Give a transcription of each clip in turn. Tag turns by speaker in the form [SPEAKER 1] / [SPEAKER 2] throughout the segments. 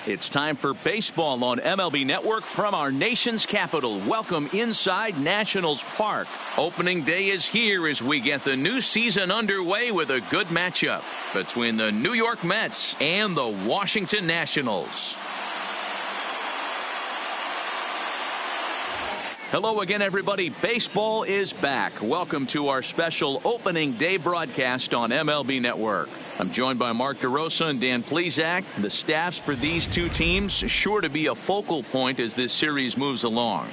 [SPEAKER 1] It's time for baseball on MLB Network from our nation's capital. Welcome inside Nationals Park. Opening day is here as we get the new season underway with a good matchup between the New York Mets and the Washington Nationals. Hello again, everybody. Baseball is back. Welcome to our special opening day broadcast on MLB Network. I'm joined by Mark DeRosa and Dan Plesac. The staffs for these two teams sure to be a focal point as this series moves along.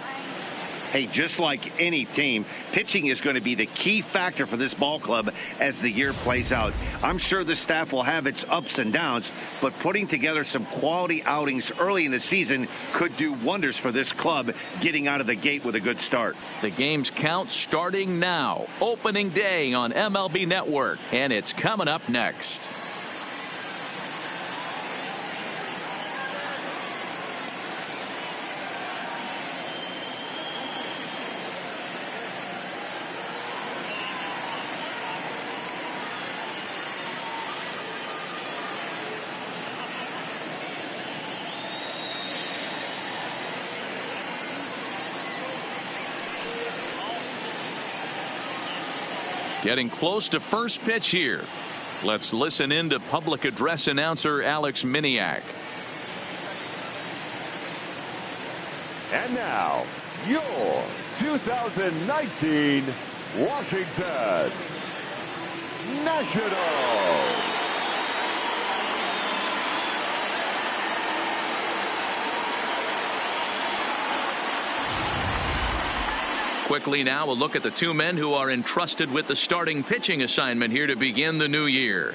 [SPEAKER 2] Hey, just like any team, pitching is going to be the key factor for this ball club as the year plays out. I'm sure the staff will have its ups and downs, but putting together some quality outings early in the season could do wonders for this club getting out of the gate with a good start.
[SPEAKER 1] The game's count starting now. Opening day on MLB Network, and it's coming up next. Getting close to first pitch here. Let's listen in to public address announcer Alex Miniak.
[SPEAKER 3] And now, your 2019 Washington Nationals.
[SPEAKER 1] Quickly now, a look at the two men who are entrusted with the starting pitching assignment here to begin the new year.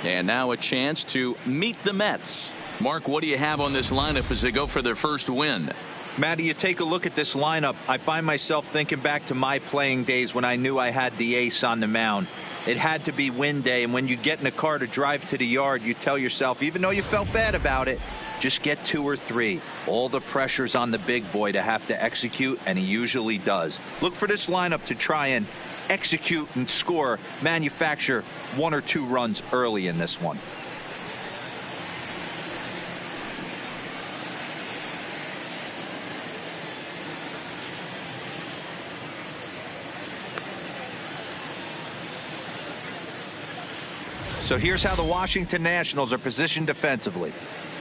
[SPEAKER 1] And now a chance to meet the Mets. Mark, what do you have on this lineup as they go for their first win?
[SPEAKER 4] Matty, you take a look at this lineup. I find myself thinking back to my playing days when I knew I had the ace on the mound. It had to be win day, and when you get in a car to drive to the yard, you tell yourself, even though you felt bad about it, just get 2 or 3. All the pressure's on the big boy to have to execute, and he usually does. Look for this lineup to try and execute and score, manufacture 1 or 2 runs early in this one. So here's how the Washington Nationals are positioned defensively.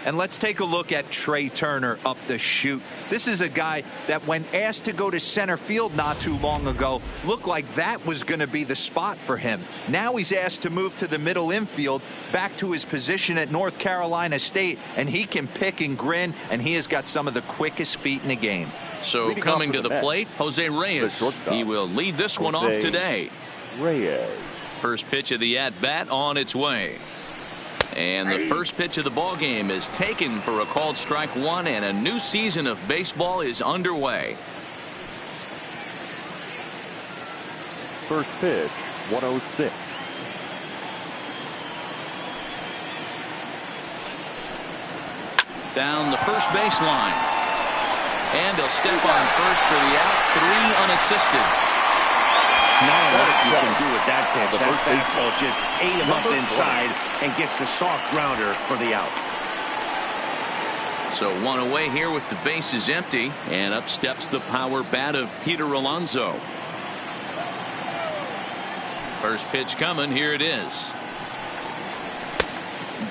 [SPEAKER 4] And let's take a look at Trey Turner up the chute. This is a guy that when asked to go to center field not too long ago, looked like that was going to be the spot for him. Now he's asked to move to the middle infield, back to his position at North Carolina State, and he can pick and grin, and he has got some of the quickest feet in the game.
[SPEAKER 1] So coming to the plate, Jose Reyes. He will lead this one off today.
[SPEAKER 3] Reyes.
[SPEAKER 1] First pitch of the at-bat on its way. And the first pitch of the ball game is taken for a called strike 1, and a new season of baseball is underway.
[SPEAKER 3] First pitch, 106.
[SPEAKER 1] Down the first baseline. And he'll step on first for the out. 3 unassisted.
[SPEAKER 2] Now what you can do with that pitch. That fastball just ate him up inside and gets the soft grounder for the out.
[SPEAKER 1] So 1 away here with the bases empty, and up steps the power bat of Peter Alonso. First pitch coming. Here it is.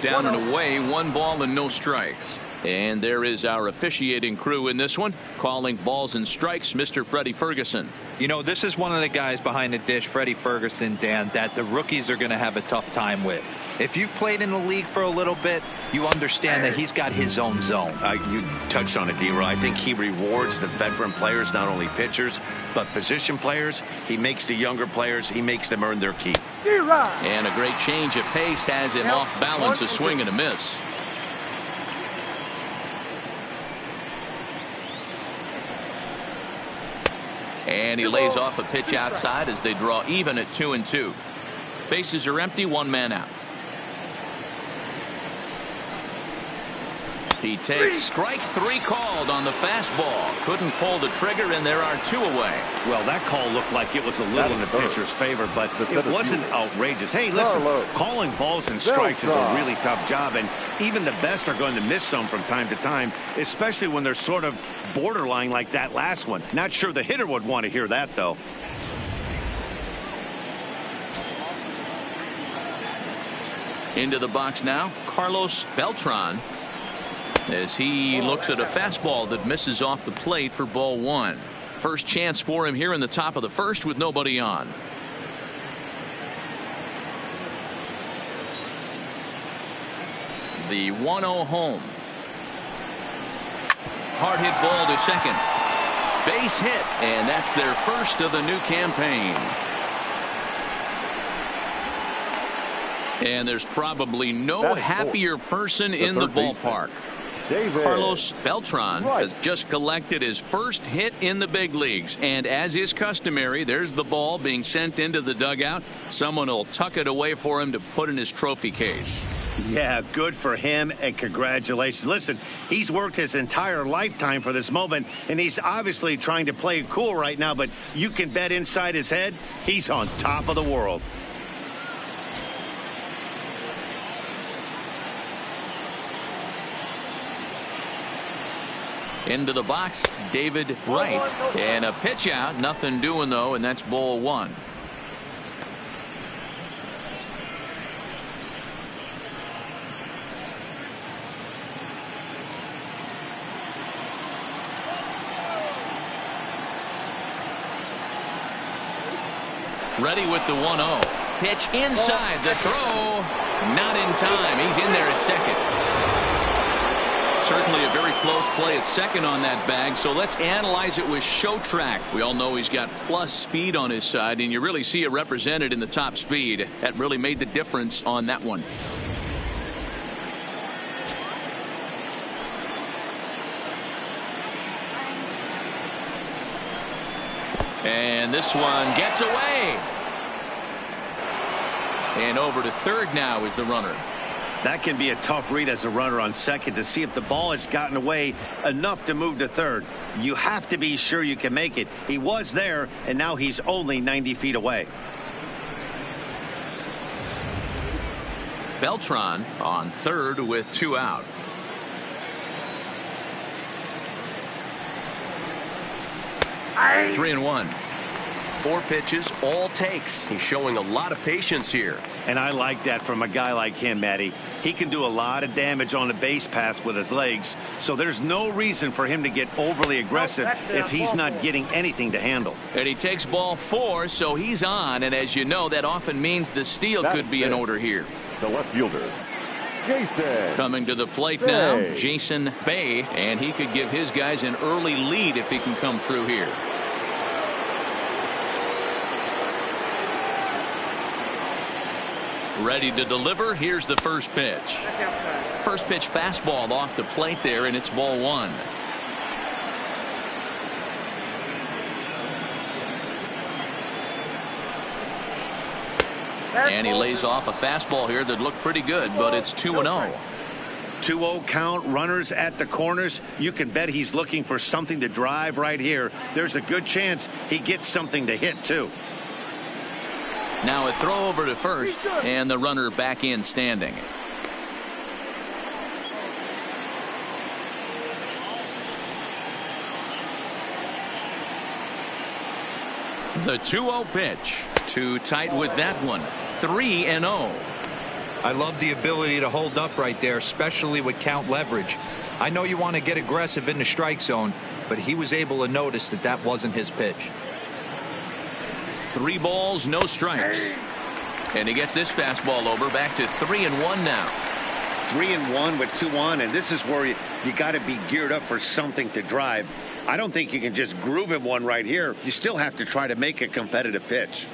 [SPEAKER 1] Down and away, 1 ball and no strikes. And there is our officiating crew in this one, calling balls and strikes, Mr. Freddie Ferguson.
[SPEAKER 4] You know, this is one of the guys behind the dish, Freddie Ferguson, Dan, that the rookies are going to have a tough time with. If you've played in the league for a little bit, you understand that he's got his own zone.
[SPEAKER 2] You touched on it, D-Roy. I think he rewards the veteran players, not only pitchers, but position players. He makes the younger players, he makes them earn their keep.
[SPEAKER 1] And a great change of pace has him off balance, a swing and a miss. And he lays off a pitch outside as they draw even at 2-2. Bases are empty, 1 man out. He takes strike 3 called on the fastball. Couldn't pull the trigger, and there are 2 away.
[SPEAKER 2] Well, that call looked like it was a little in the pitcher's favor, but it wasn't outrageous. Hey, listen, calling balls and strikes is a really tough job, and even the best are going to miss some from time to time, especially when they're sort of borderline like that last one. Not sure the hitter would want to hear that, though.
[SPEAKER 1] Into the box now, Carlos Beltran, as he looks at a fastball that misses off the plate for ball 1. First chance for him here in the top of the first with nobody on. The 1-0 home. Hard hit ball to second. Base hit, and that's their first of the new campaign. And there's probably no happier person in the ballpark. Carlos Beltran has just collected his first hit in the big leagues, and as is customary, there's the ball being sent into the dugout. Someone will tuck it away for him to put in his trophy case.
[SPEAKER 2] Yeah, good for him, and congratulations. Listen, he's worked his entire lifetime for this moment, and he's obviously trying to play it cool right now, but you can bet inside his head he's on top of the world.
[SPEAKER 1] Into the box, David Wright, and a pitch out, nothing doing though, and that's ball 1. Ready with the 1-0. Pitch inside, the throw, not in time. He's in there at second. Certainly a very close play at second on that bag, so let's analyze it with show track. We all know he's got plus speed on his side, and you really see it represented in the top speed. That really made the difference on that one. And this one gets away. And over to third now is the runner.
[SPEAKER 2] That can be a tough read as a runner on second to see if the ball has gotten away enough to move to third. You have to be sure you can make it. He was there, and now he's only 90 feet away.
[SPEAKER 1] Beltran on third with 2 out. Three and 1. 4 pitches, all takes. He's showing a lot of patience here.
[SPEAKER 2] And I like that from a guy like him, Matty. He can do a lot of damage on the base pass with his legs, so there's no reason for him to get overly aggressive if he's not getting anything to handle.
[SPEAKER 1] And he takes ball 4, so he's on, and as you know, that often means the steal could be in order here.
[SPEAKER 3] The left fielder, Jason.
[SPEAKER 1] Coming to the plate now, Jason Bay, and he could give his guys an early lead if he can come through here. Ready to deliver. Here's the first pitch. First pitch fastball off the plate there, and it's ball 1. And he lays off a fastball here that looked pretty good, but it's 2-0.
[SPEAKER 2] 2-0 count, runners at the corners. You can bet he's looking for something to drive right here. There's a good chance he gets something to hit, too.
[SPEAKER 1] Now a throw over to first, and the runner back in standing. The 2-0 pitch. Too tight with that one. 3-0.
[SPEAKER 4] I love the ability to hold up right there, especially with count leverage. I know you want to get aggressive in the strike zone, but he was able to notice that that wasn't his pitch.
[SPEAKER 1] 3 balls, no strikes. And he gets this fastball over, back to 3-1 now.
[SPEAKER 2] 3-1 with 2 on, and this is where you got to be geared up for something to drive. I don't think you can just groove him one right here. You still have to try to make a competitive pitch.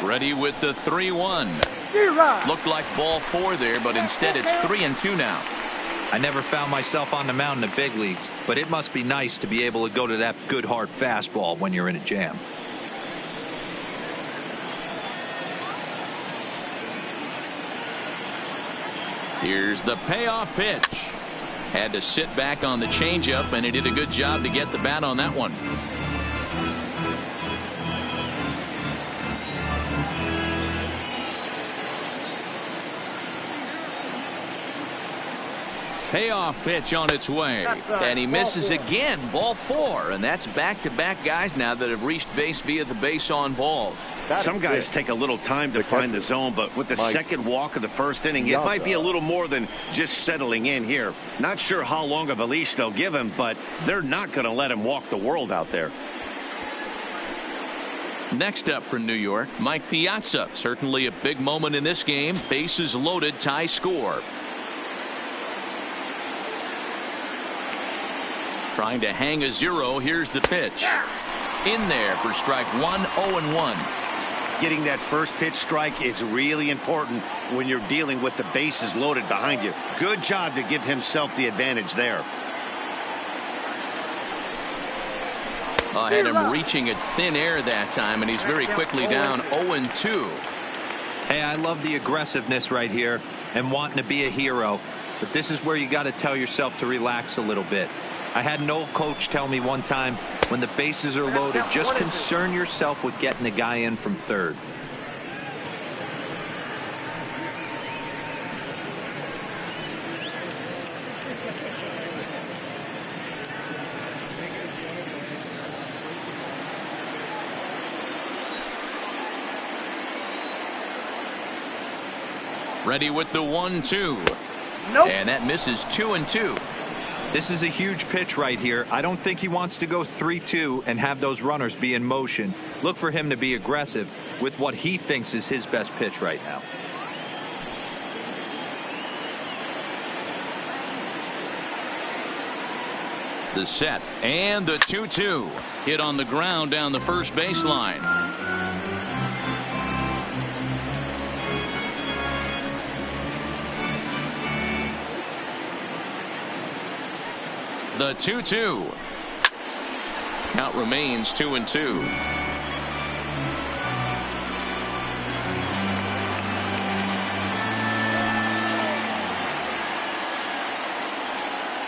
[SPEAKER 1] Ready with the 3-1. Looked like ball 4 there, but instead it's 3-2 now.
[SPEAKER 4] I never found myself on the mound in the big leagues, but it must be nice to be able to go to that good hard fastball when you're in a jam.
[SPEAKER 1] Here's the payoff pitch. Had to sit back on the changeup, and he did a good job to get the bat on that one. Payoff pitch on its way, and he misses again. Ball 4, and that's back-to-back guys now that have reached base via the base on balls.
[SPEAKER 2] Some guys take a little time to find the zone, but with the second walk of the first inning, it might be a little more than just settling in here. Not sure how long of a leash they'll give him, but they're not going to let him walk the world out there.
[SPEAKER 1] Next up for New York, Mike Piazza. Certainly a big moment in this game. Bases loaded, tie score. Trying to hang a 0. Here's the pitch. In there for strike 1, 0-1.
[SPEAKER 2] Getting that first pitch strike is really important when you're dealing with the bases loaded behind you. Good job to give himself the advantage there.
[SPEAKER 1] I had him reaching at thin air that time, and he's very quickly down 0-2.
[SPEAKER 4] Hey, I love the aggressiveness right here and wanting to be a hero. But this is where you got to tell yourself to relax a little bit. I had an old coach tell me one time, when the bases are loaded, just concern yourself with getting the guy in from third.
[SPEAKER 1] Ready with the 1-2.
[SPEAKER 5] Nope.
[SPEAKER 1] And that misses 2-2.
[SPEAKER 4] This is a huge pitch right here. I don't think he wants to go 3-2 and have those runners be in motion. Look for him to be aggressive with what he thinks is his best pitch right now.
[SPEAKER 1] The set and the 2-2. Hit on the ground down the first baseline. The 2-2. Count remains 2-2.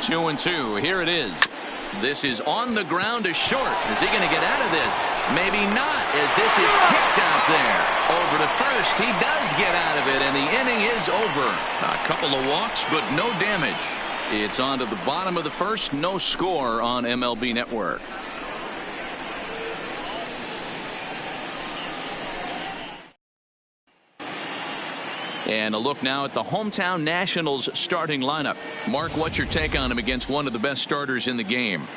[SPEAKER 1] Two and two. Here it is. This is on the ground to short. Is he going to get out of this? Maybe not, as this is kicked out there. Over to first. He does get out of it, and the inning is over. A couple of walks, but no damage. It's on to the bottom of the first. No score on MLB Network. And a look now at the hometown Nationals starting lineup. Mark, what's your take on him against one of the best starters in the game?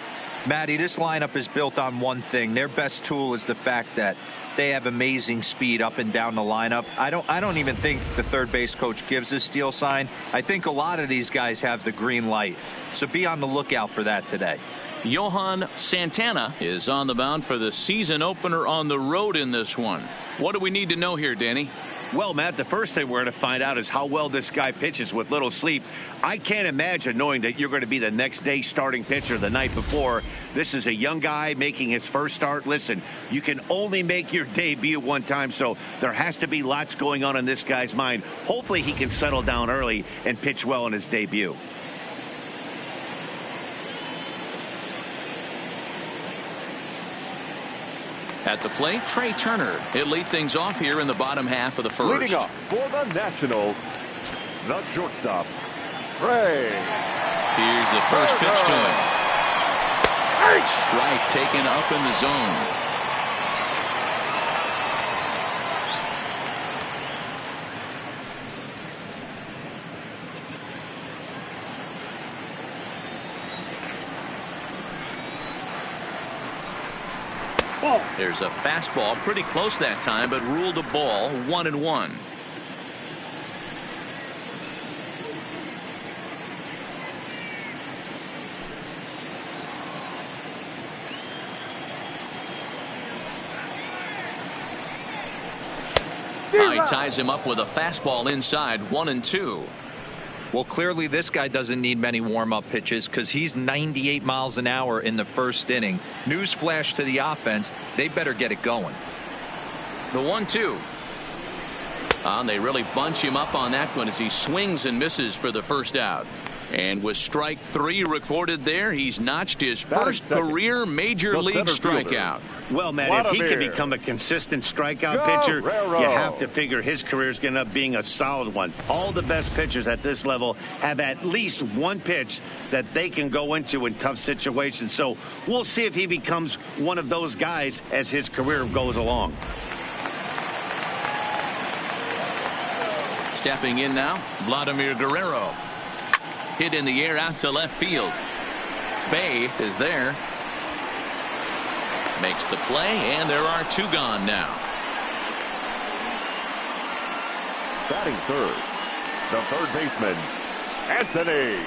[SPEAKER 4] Matty, this lineup is built on one thing. Their best tool is the fact that they have amazing speed up and down the lineup. I don't even think the third base coach gives a steal sign. I think a lot of these guys have the green light. So be on the lookout for that today.
[SPEAKER 1] Johan Santana is on the mound for the season opener on the road in this one. What do we need to know here, Danny?
[SPEAKER 2] Well, Matt, the first thing we're going to find out is how well this guy pitches with little sleep. I can't imagine knowing that you're going to be the next day starting pitcher the night before. This is a young guy making his first start. Listen, you can only make your debut one time, so there has to be lots going on in this guy's mind. Hopefully he can settle down early and pitch well in his debut.
[SPEAKER 1] At the plate, Trey Turner. He'll lead things off here in the bottom half of the first.
[SPEAKER 3] Leading off for the Nationals, the shortstop, Trey.
[SPEAKER 1] Here's the first pitch to him. Strike taken up in the zone. There's a fastball pretty close that time, but ruled a ball. 1-1. He ties him up with a fastball inside. 1-2.
[SPEAKER 4] Well, clearly this guy doesn't need many warm-up pitches because he's 98 miles an hour in the first inning. Newsflash to the offense, they better get it going.
[SPEAKER 1] The 1-2. And they really bunch him up on that one as he swings and misses for the first out. And with strike 3 recorded there, he's notched his first career major league strikeout.
[SPEAKER 2] Well, Matt, if he can become a consistent strikeout pitcher, you have to figure his career is going to end up being a solid one. All the best pitchers at this level have at least one pitch that they can go into in tough situations. So we'll see if he becomes one of those guys as his career goes along.
[SPEAKER 1] Stepping in now, Vladimir Guerrero. Hit in the air out to left field. Bay is there. Makes the play, and there are 2 gone now.
[SPEAKER 3] Batting third, the third baseman, Anthony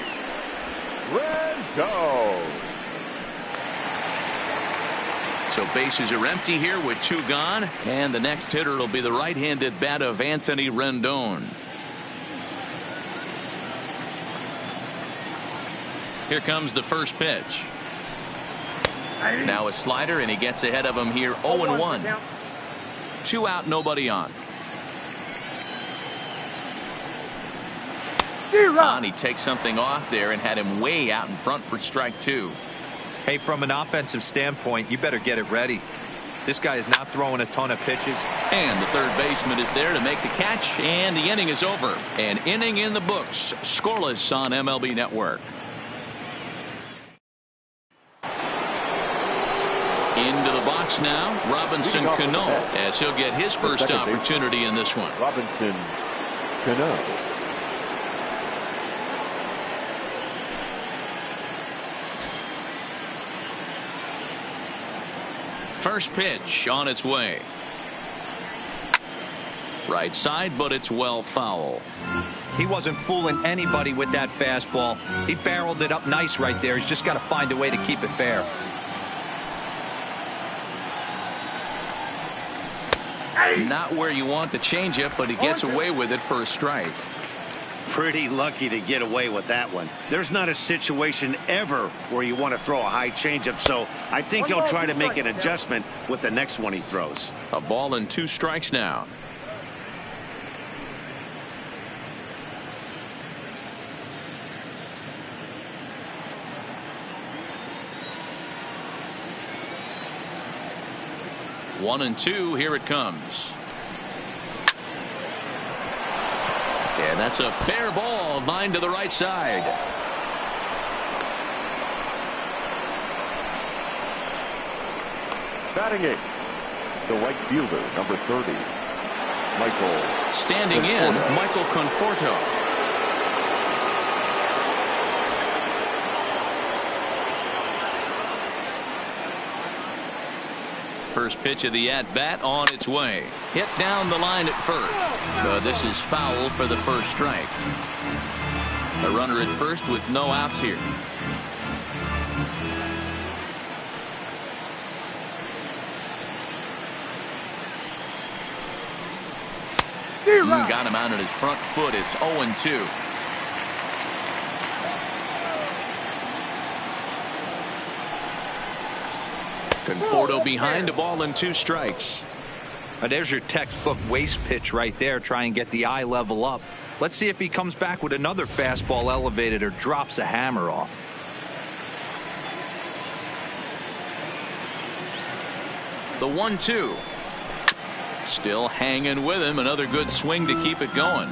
[SPEAKER 3] Rendon.
[SPEAKER 1] So bases are empty here with 2 gone, and the next hitter will be the right-handed bat of Anthony Rendon. Here comes the first pitch. Now a slider, and he gets ahead of him here 0-1. 2 out, nobody on. And he takes something off there and had him way out in front for strike 2.
[SPEAKER 4] Hey, from an offensive standpoint, you better get it ready. This guy is not throwing a ton of pitches.
[SPEAKER 1] And the third baseman is there to make the catch, and the inning is over. An inning in the books, scoreless on MLB Network. Into the box now, Robinson Cano, as he'll get his first opportunity in this one.
[SPEAKER 3] Robinson Cano.
[SPEAKER 1] First pitch on its way. Right side, but it's well foul.
[SPEAKER 4] He wasn't fooling anybody with that fastball. He barreled it up nice right there. He's just got to find a way to keep it fair.
[SPEAKER 1] Not where you want the changeup, but he gets away with it for a strike.
[SPEAKER 2] Pretty lucky to get away with that one. There's not a situation ever where you want to throw a high changeup, so I think he'll try to make an adjustment with the next one he throws.
[SPEAKER 1] A ball and 2 strikes now. One and 2, here it comes. And that's a fair ball, line to the right side.
[SPEAKER 3] Batting 8th, the right fielder, number 30, Michael.
[SPEAKER 1] Standing in, Michael Conforto. First pitch of the at-bat on its way. Hit down the line at first. This is foul for the first strike. A runner at first with no outs here. Got him out on his front foot. It's 0-2. Conforto behind, a ball and 2 strikes.
[SPEAKER 4] Now there's your textbook waste pitch right there. Try and get the eye level up. Let's see if he comes back with another fastball elevated or drops a hammer off.
[SPEAKER 1] The 1-2. Still hanging with him. Another good swing to keep it going.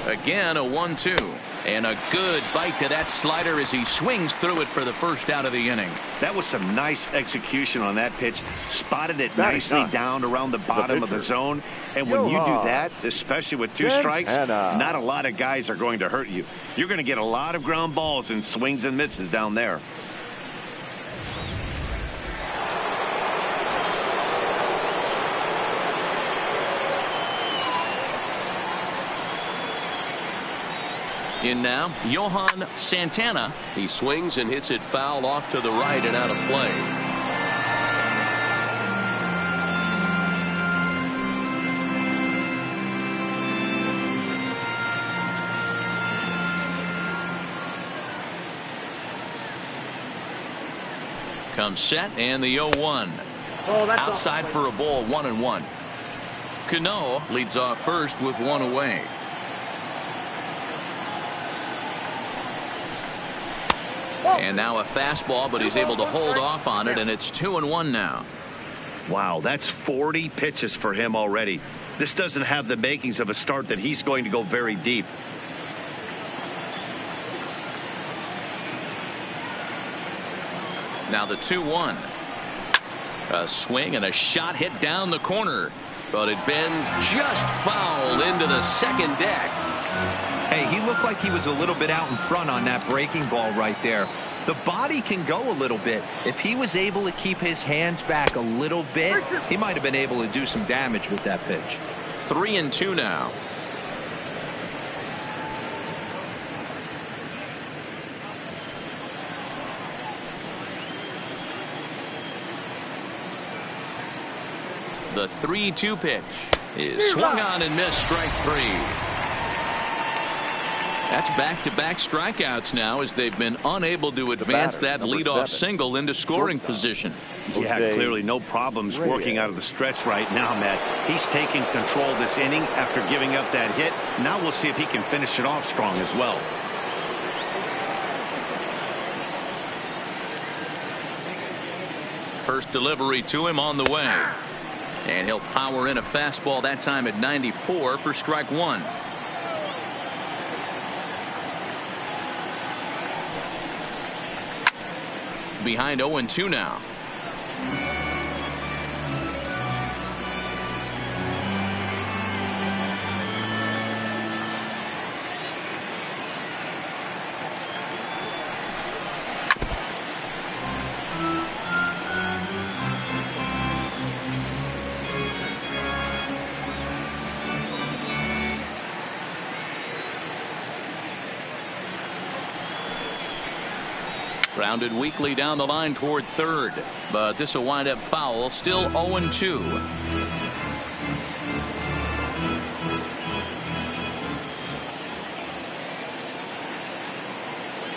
[SPEAKER 1] Again, a 1-2. And a good bite to that slider as he swings through it for the first out of the inning.
[SPEAKER 2] That was some nice execution on that pitch. Spotted it nicely down around the bottom of the zone. And when you do that, especially with 2 strikes, not a lot of guys are going to hurt you. You're going to get a lot of ground balls and swings and misses down there.
[SPEAKER 1] In now, Johan Santana. He swings and hits it foul off to the right and out of play. comes set, and the 0-1. Outside for a ball, 1-1. Cano leads off first with one away. And now a fastball, but he's able to hold off on it, and it's 2-1 now.
[SPEAKER 2] Wow, that's 40 pitches for him already. This doesn't have the makings of a start that he's going to go very deep.
[SPEAKER 1] Now the 2-1. A swing and a shot hit down the corner, but it bends just foul into the second deck.
[SPEAKER 4] Hey, he looked like he was a little bit out in front on that breaking ball right there. The body can go a little bit. If he was able to keep his hands back a little bit, he might have been able to do some damage with that pitch.
[SPEAKER 1] 3-2 now. The 3-2 pitch is swung on and missed, strike three. That's back-to-back strikeouts now, as they've been unable to advance that leadoff single into scoring position.
[SPEAKER 2] Yeah, clearly no problems working out of the stretch right now, Matt. He's taking control this inning after giving up that hit. Now we'll see if he can finish it off strong as well.
[SPEAKER 1] First delivery to him on the way. And he'll power in a fastball, that time at 94 for strike one. Behind 0-2 now. Grounded weakly down the line toward third, but this will wind up foul. Still 0-2.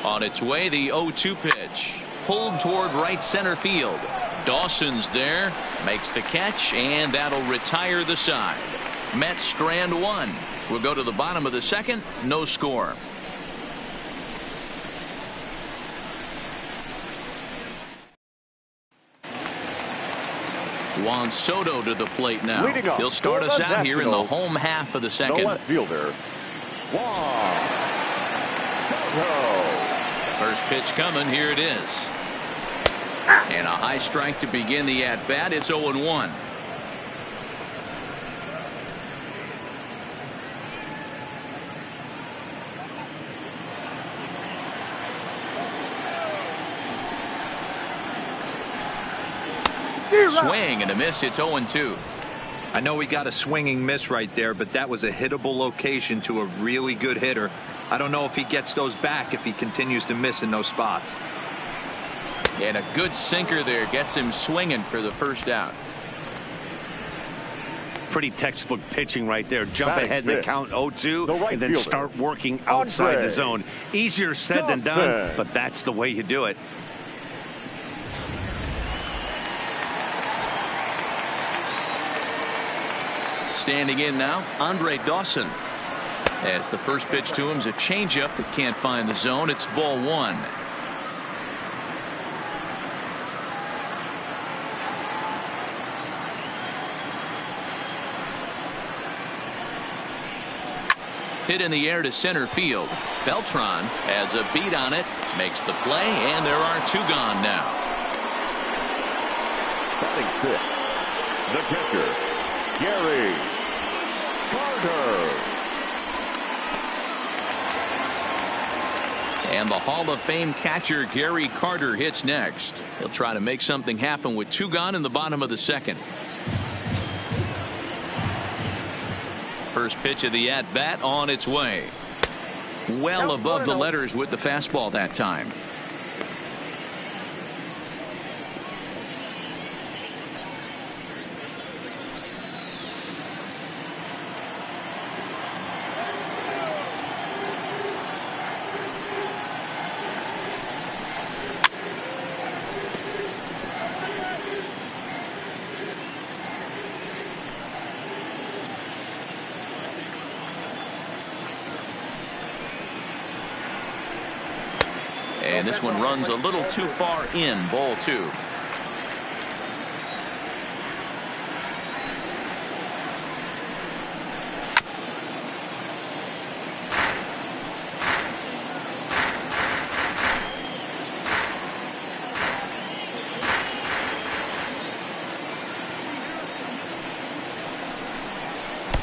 [SPEAKER 1] On its way, the 0-2 pitch pulled toward right center field. Dawson's there, makes the catch, and that'll retire the side. Mets strand one. We'll go to the bottom of the second. No score. Juan Soto to the plate now. He'll start us out here in the home half of the second.
[SPEAKER 3] The left fielder, Juan Soto.
[SPEAKER 1] First pitch coming. Here it is. And a high strike to begin the at-bat. It's 0-1. Swing and a miss. It's 0-2.
[SPEAKER 4] I know he got a swinging miss right there, but that was a hittable location to a really good hitter. I don't know if he gets those back if he continues to miss in those spots.
[SPEAKER 1] And a good sinker there gets him swinging for the first out.
[SPEAKER 2] Pretty textbook pitching right there. Jump ahead in the count 0-2
[SPEAKER 3] right
[SPEAKER 2] and then
[SPEAKER 3] fielder,
[SPEAKER 2] start working outside the zone. Easier said than done, but that's the way you do it.
[SPEAKER 1] Standing in now, Andre Dawson. As the first pitch to him is a changeup that can't find the zone. It's ball one. Hit in the air to center field. Beltran has a beat on it, makes the play, and there are two gone now.
[SPEAKER 3] Batting sixth, the catcher, Gary Carter.
[SPEAKER 1] And the Hall of Fame catcher Gary Carter hits next. He'll try to make something happen with two gone in the bottom of the second. First pitch of the at-bat on its way. Well above the letters with the fastball that time. And this one runs a little too far in. Ball 2.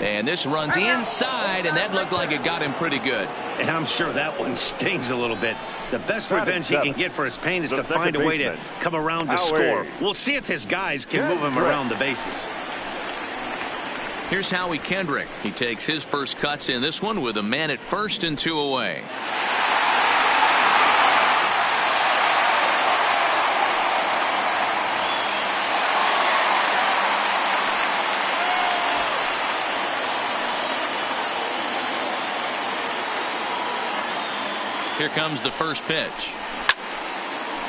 [SPEAKER 1] And this runs inside, and that looked like it got him pretty good.
[SPEAKER 2] And I'm sure that one stings a little bit. The best revenge he can get for his pain is to find a way to come around to score. We'll see if his guys can move him around the bases.
[SPEAKER 1] Here's Howie Kendrick. He takes his first cuts in this one with a man at first and 2 away. Here comes the first pitch.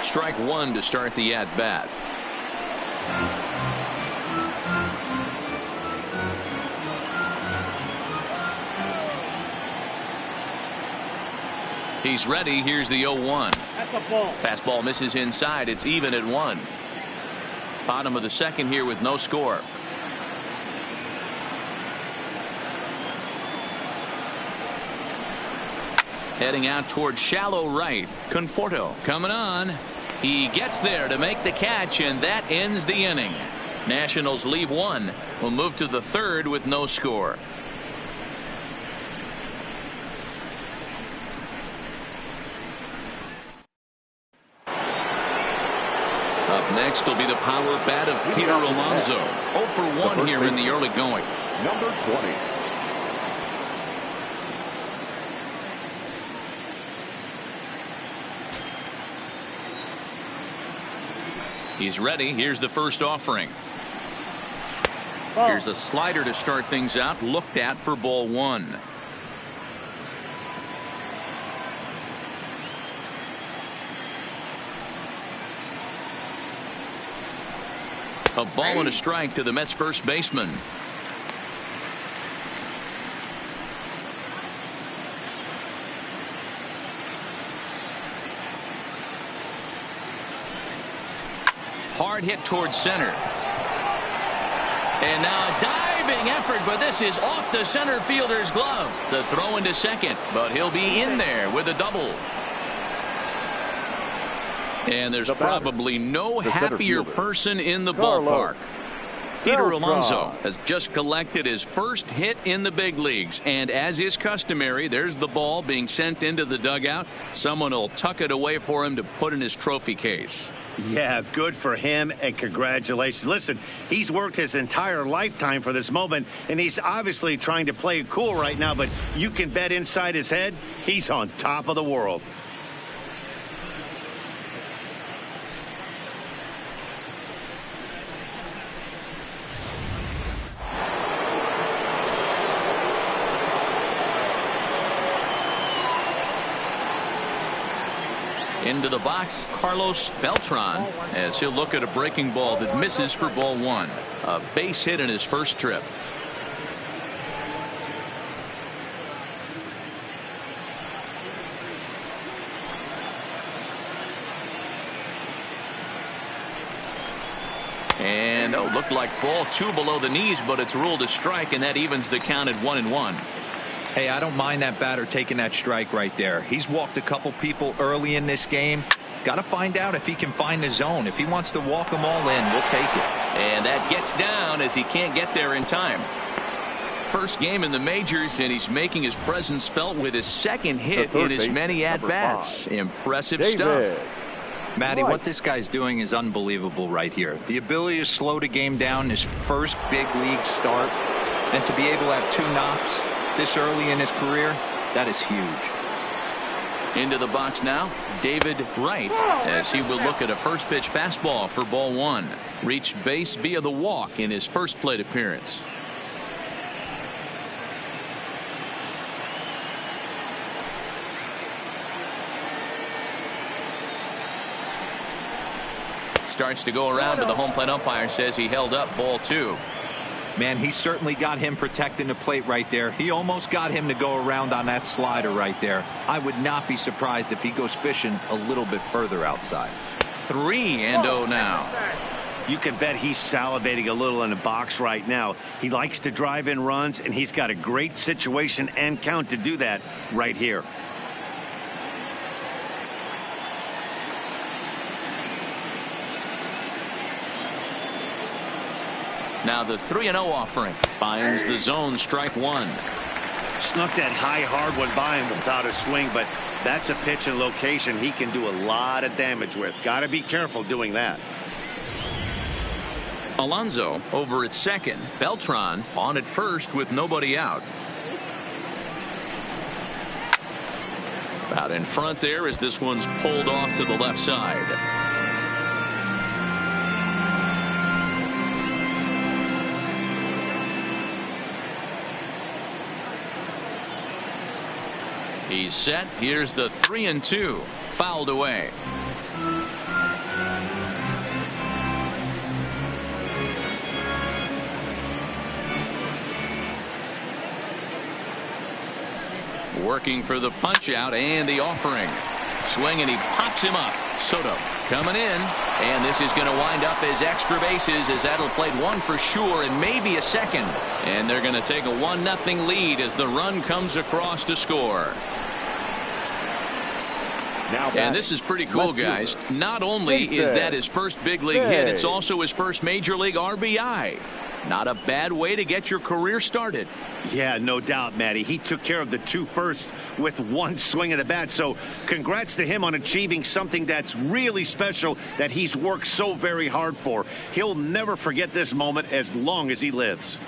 [SPEAKER 1] Strike 1 to start the at-bat. He's ready. Here's the 0-1. Fastball misses inside. It's even at 1. Bottom of the second here with no score. Heading out towards shallow right. Conforto coming on. He gets there to make the catch, and that ends the inning. Nationals leave 1. Will move to the 3rd with no score. Up next will be the power bat of Peter Alonso. 0 for 1 here in the early going.
[SPEAKER 3] Number 20.
[SPEAKER 1] He's ready. Here's the first offering. Here's a slider to start things out. Looked at for ball 1. A ball and a strike to the Mets first baseman. Hard hit towards center. And now a diving effort, but this is off the center fielder's glove. The throw into second, but he'll be in there with a double. And there's probably no happier person in the ballpark. Peter Alonso has just collected his first hit in the big leagues, and as is customary, there's the ball being sent into the dugout. Someone will tuck it away for him to put in his trophy case.
[SPEAKER 2] Yeah, good for him, and congratulations. Listen, he's worked his entire lifetime for this moment, and he's obviously trying to play it cool right now, but you can bet inside his head, he's on top of the world.
[SPEAKER 1] Into the box, Carlos Beltran, as he'll look at a breaking ball that misses for ball 1. A base hit in his first trip. And looked like ball 2 below the knees, but it's ruled a strike, and that evens the count at 1-1.
[SPEAKER 4] Hey, I don't mind that batter taking that strike right there. He's walked a couple people early in this game. Got to find out if he can find the zone. If he wants to walk them all in, we'll take it.
[SPEAKER 1] And that gets down as he can't get there in time. First game in the majors, and he's making his presence felt with his second hit in as many at-bats. Impressive stuff.
[SPEAKER 4] Matty, what this guy's doing is unbelievable right here. The ability to slow the game down, his first big league start, and to be able to have 2 knocks this early in his career, that is huge.
[SPEAKER 1] Into the box now, David Wright, as he will look at a first pitch fastball for ball 1. Reached base via the walk in his first plate appearance. Starts to go around, but the home plate umpire says he held up ball 2.
[SPEAKER 4] Man, he certainly got him protecting the plate right there. He almost got him to go around on that slider right there. I would not be surprised if he goes fishing a little bit further outside.
[SPEAKER 1] 3-0 now.
[SPEAKER 2] You can bet he's salivating a little in the box right now. He likes to drive in runs, and he's got a great situation and count to do that right here.
[SPEAKER 1] Now the 3-0 offering finds the zone, strike one.
[SPEAKER 2] Snuck that high hard one by him without a swing, but that's a pitch and location he can do a lot of damage with. Got to be careful doing that.
[SPEAKER 1] Alonso over at second. Beltran on at first with nobody out. Out in front there as this one's pulled off to the left side. He's set. Here's the 3-2. Fouled away. Working for the punch out and the offering. Swing and he pops him up. Soto coming in, and this is going to wind up as extra bases as that'll play one for sure and maybe a second. And they're going to take a 1-0 lead as the run comes across to score. And this is pretty cool, guys. Not only is that his first big league hit, it's also his first major league RBI. Not a bad way to get your career started.
[SPEAKER 2] Yeah, no doubt, Matty. He took care of the two first with one swing of the bat. So congrats to him on achieving something that's really special that he's worked so very hard for. He'll never forget this moment as long as he lives.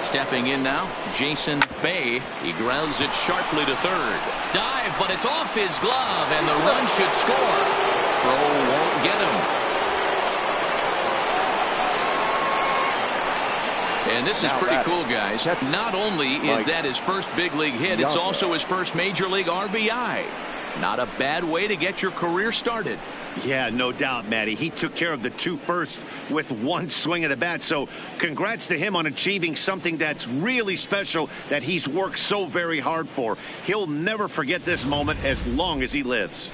[SPEAKER 1] Stepping in now, Jason Bay. He grounds it sharply to third. Dive, but it's off his glove, and the run should score. Throw won't get him. And this is pretty cool, guys. Not only is that his first big league hit, it's also his first major league RBI. Not a bad way to get your career started.
[SPEAKER 2] Yeah, no doubt, Matty. He took care of the two first with one swing of the bat. So congrats to him on achieving something that's really special that he's worked so very hard for. He'll never forget this moment as long as he lives.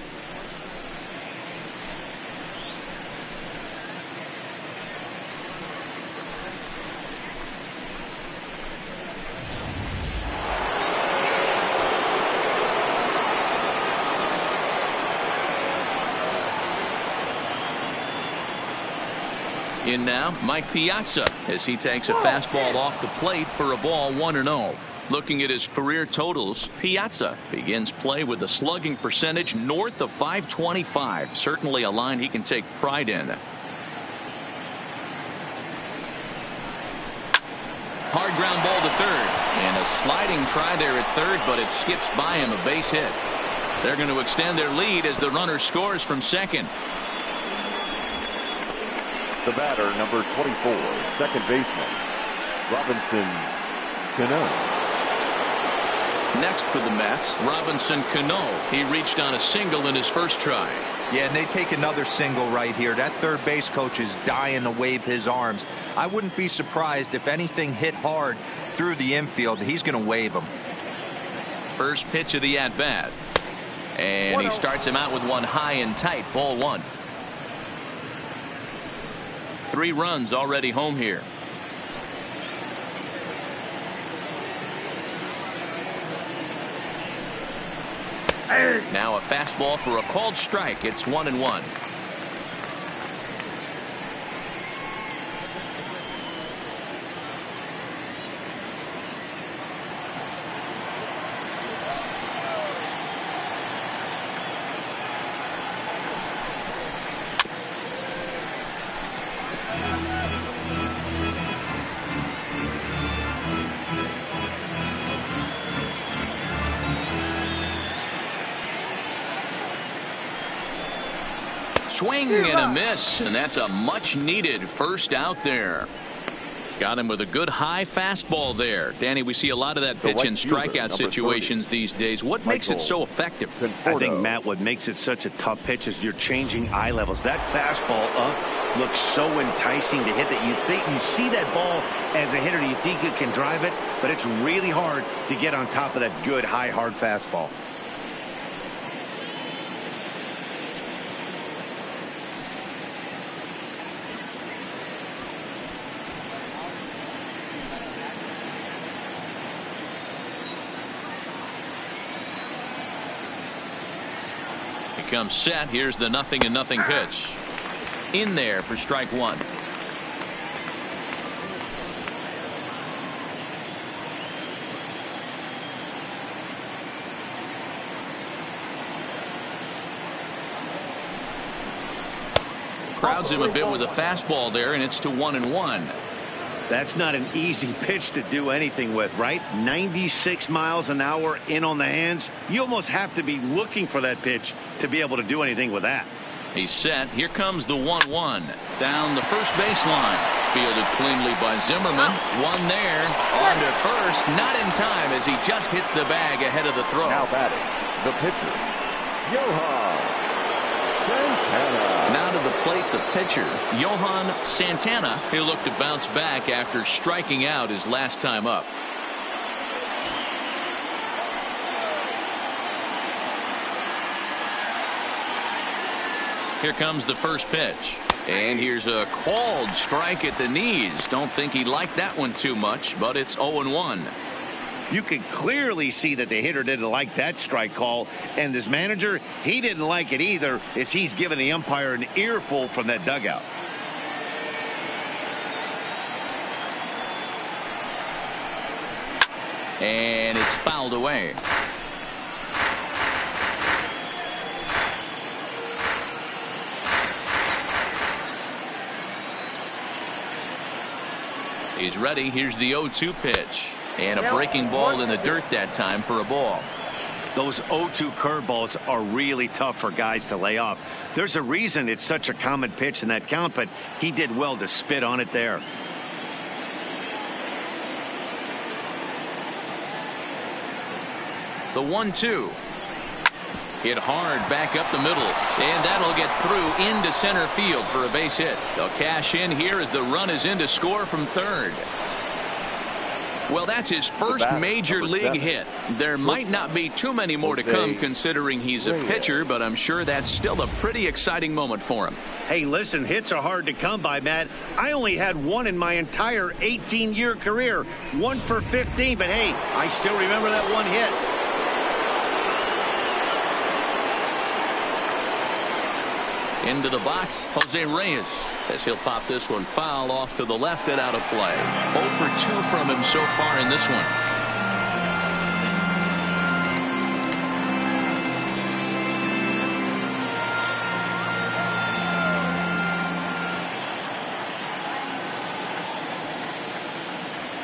[SPEAKER 1] In now, Mike Piazza as he takes a fastball off the plate for a ball 1-0. Looking at his career totals, Piazza begins play with a slugging percentage north of .525. Certainly a line he can take pride in. Hard ground ball to third. And a sliding try there at third, but it skips by him, a base hit. They're going to extend their lead as the runner scores from second.
[SPEAKER 3] The batter, number 24, second baseman, Robinson Cano.
[SPEAKER 1] Next for the Mets, Robinson Cano. He reached on a single in his first try.
[SPEAKER 4] Yeah, and they take another single right here. That third base coach is dying to wave his arms. I wouldn't be surprised if anything hit hard through the infield. He's going to wave them.
[SPEAKER 1] First pitch of the at-bat. And he starts him out with one high and tight, ball one. 3 runs already home here. Now a fastball for a called strike. It's 1-1. swing and a miss, and that's a much-needed first out there. Got him with a good high fastball there. Danny, we see a lot of that pitch in strikeout situations these days. What makes it so effective?
[SPEAKER 2] I think, Matt, what makes it such a tough pitch is you're changing eye levels. That fastball up looks so enticing to hit that you see that ball as a hitter, you think you can drive it, but it's really hard to get on top of that good high hard fastball.
[SPEAKER 1] Comes set. Here's the 0-0 pitch. In there for strike one. Crowds him a bit with a fastball there, and it's to 1-1.
[SPEAKER 2] That's not an easy pitch to do anything with, right? 96 miles an hour in on the hands. You almost have to be looking for that pitch to be able to do anything with that.
[SPEAKER 1] He's set. Here comes the 1-1. Down the first baseline. Fielded cleanly by Zimmerman. One there. On to first. Not in time as he just hits the bag ahead of the throw.
[SPEAKER 3] Now batting, the pitcher, Johan Santana.
[SPEAKER 1] Now to the plate, the pitcher, Johan Santana. He'll look to bounce back after striking out his last time up. Here comes the first pitch. And here's a called strike at the knees. Don't think he liked that one too much, but it's 0-1.
[SPEAKER 2] You can clearly see that the hitter didn't like that strike call, and his manager, he didn't like it either, as he's giving the umpire an earful from that dugout.
[SPEAKER 1] And it's fouled away. He's ready. Here's the 0-2 pitch. And a breaking ball in the dirt that time for a ball.
[SPEAKER 2] Those 0-2 curveballs are really tough for guys to lay off. There's a reason it's such a common pitch in that count, but he did well to spit on it there.
[SPEAKER 1] The 1-2. Hit hard back up the middle, and that'll get through into center field for a base hit. They'll cash in here as the run is in to score from third. Well, that's his first major league hit. There might not be too many more to come considering he's a pitcher, but I'm sure that's still a pretty exciting moment for him.
[SPEAKER 2] Hey, listen, hits are hard to come by, Matt. I only had one in my entire 18-year career. 1 for 15, but hey, I still remember that one hit.
[SPEAKER 1] Into the box, Jose Reyes, as he'll pop this one foul off to the left and out of play. 0 for 2 from him so far in this one.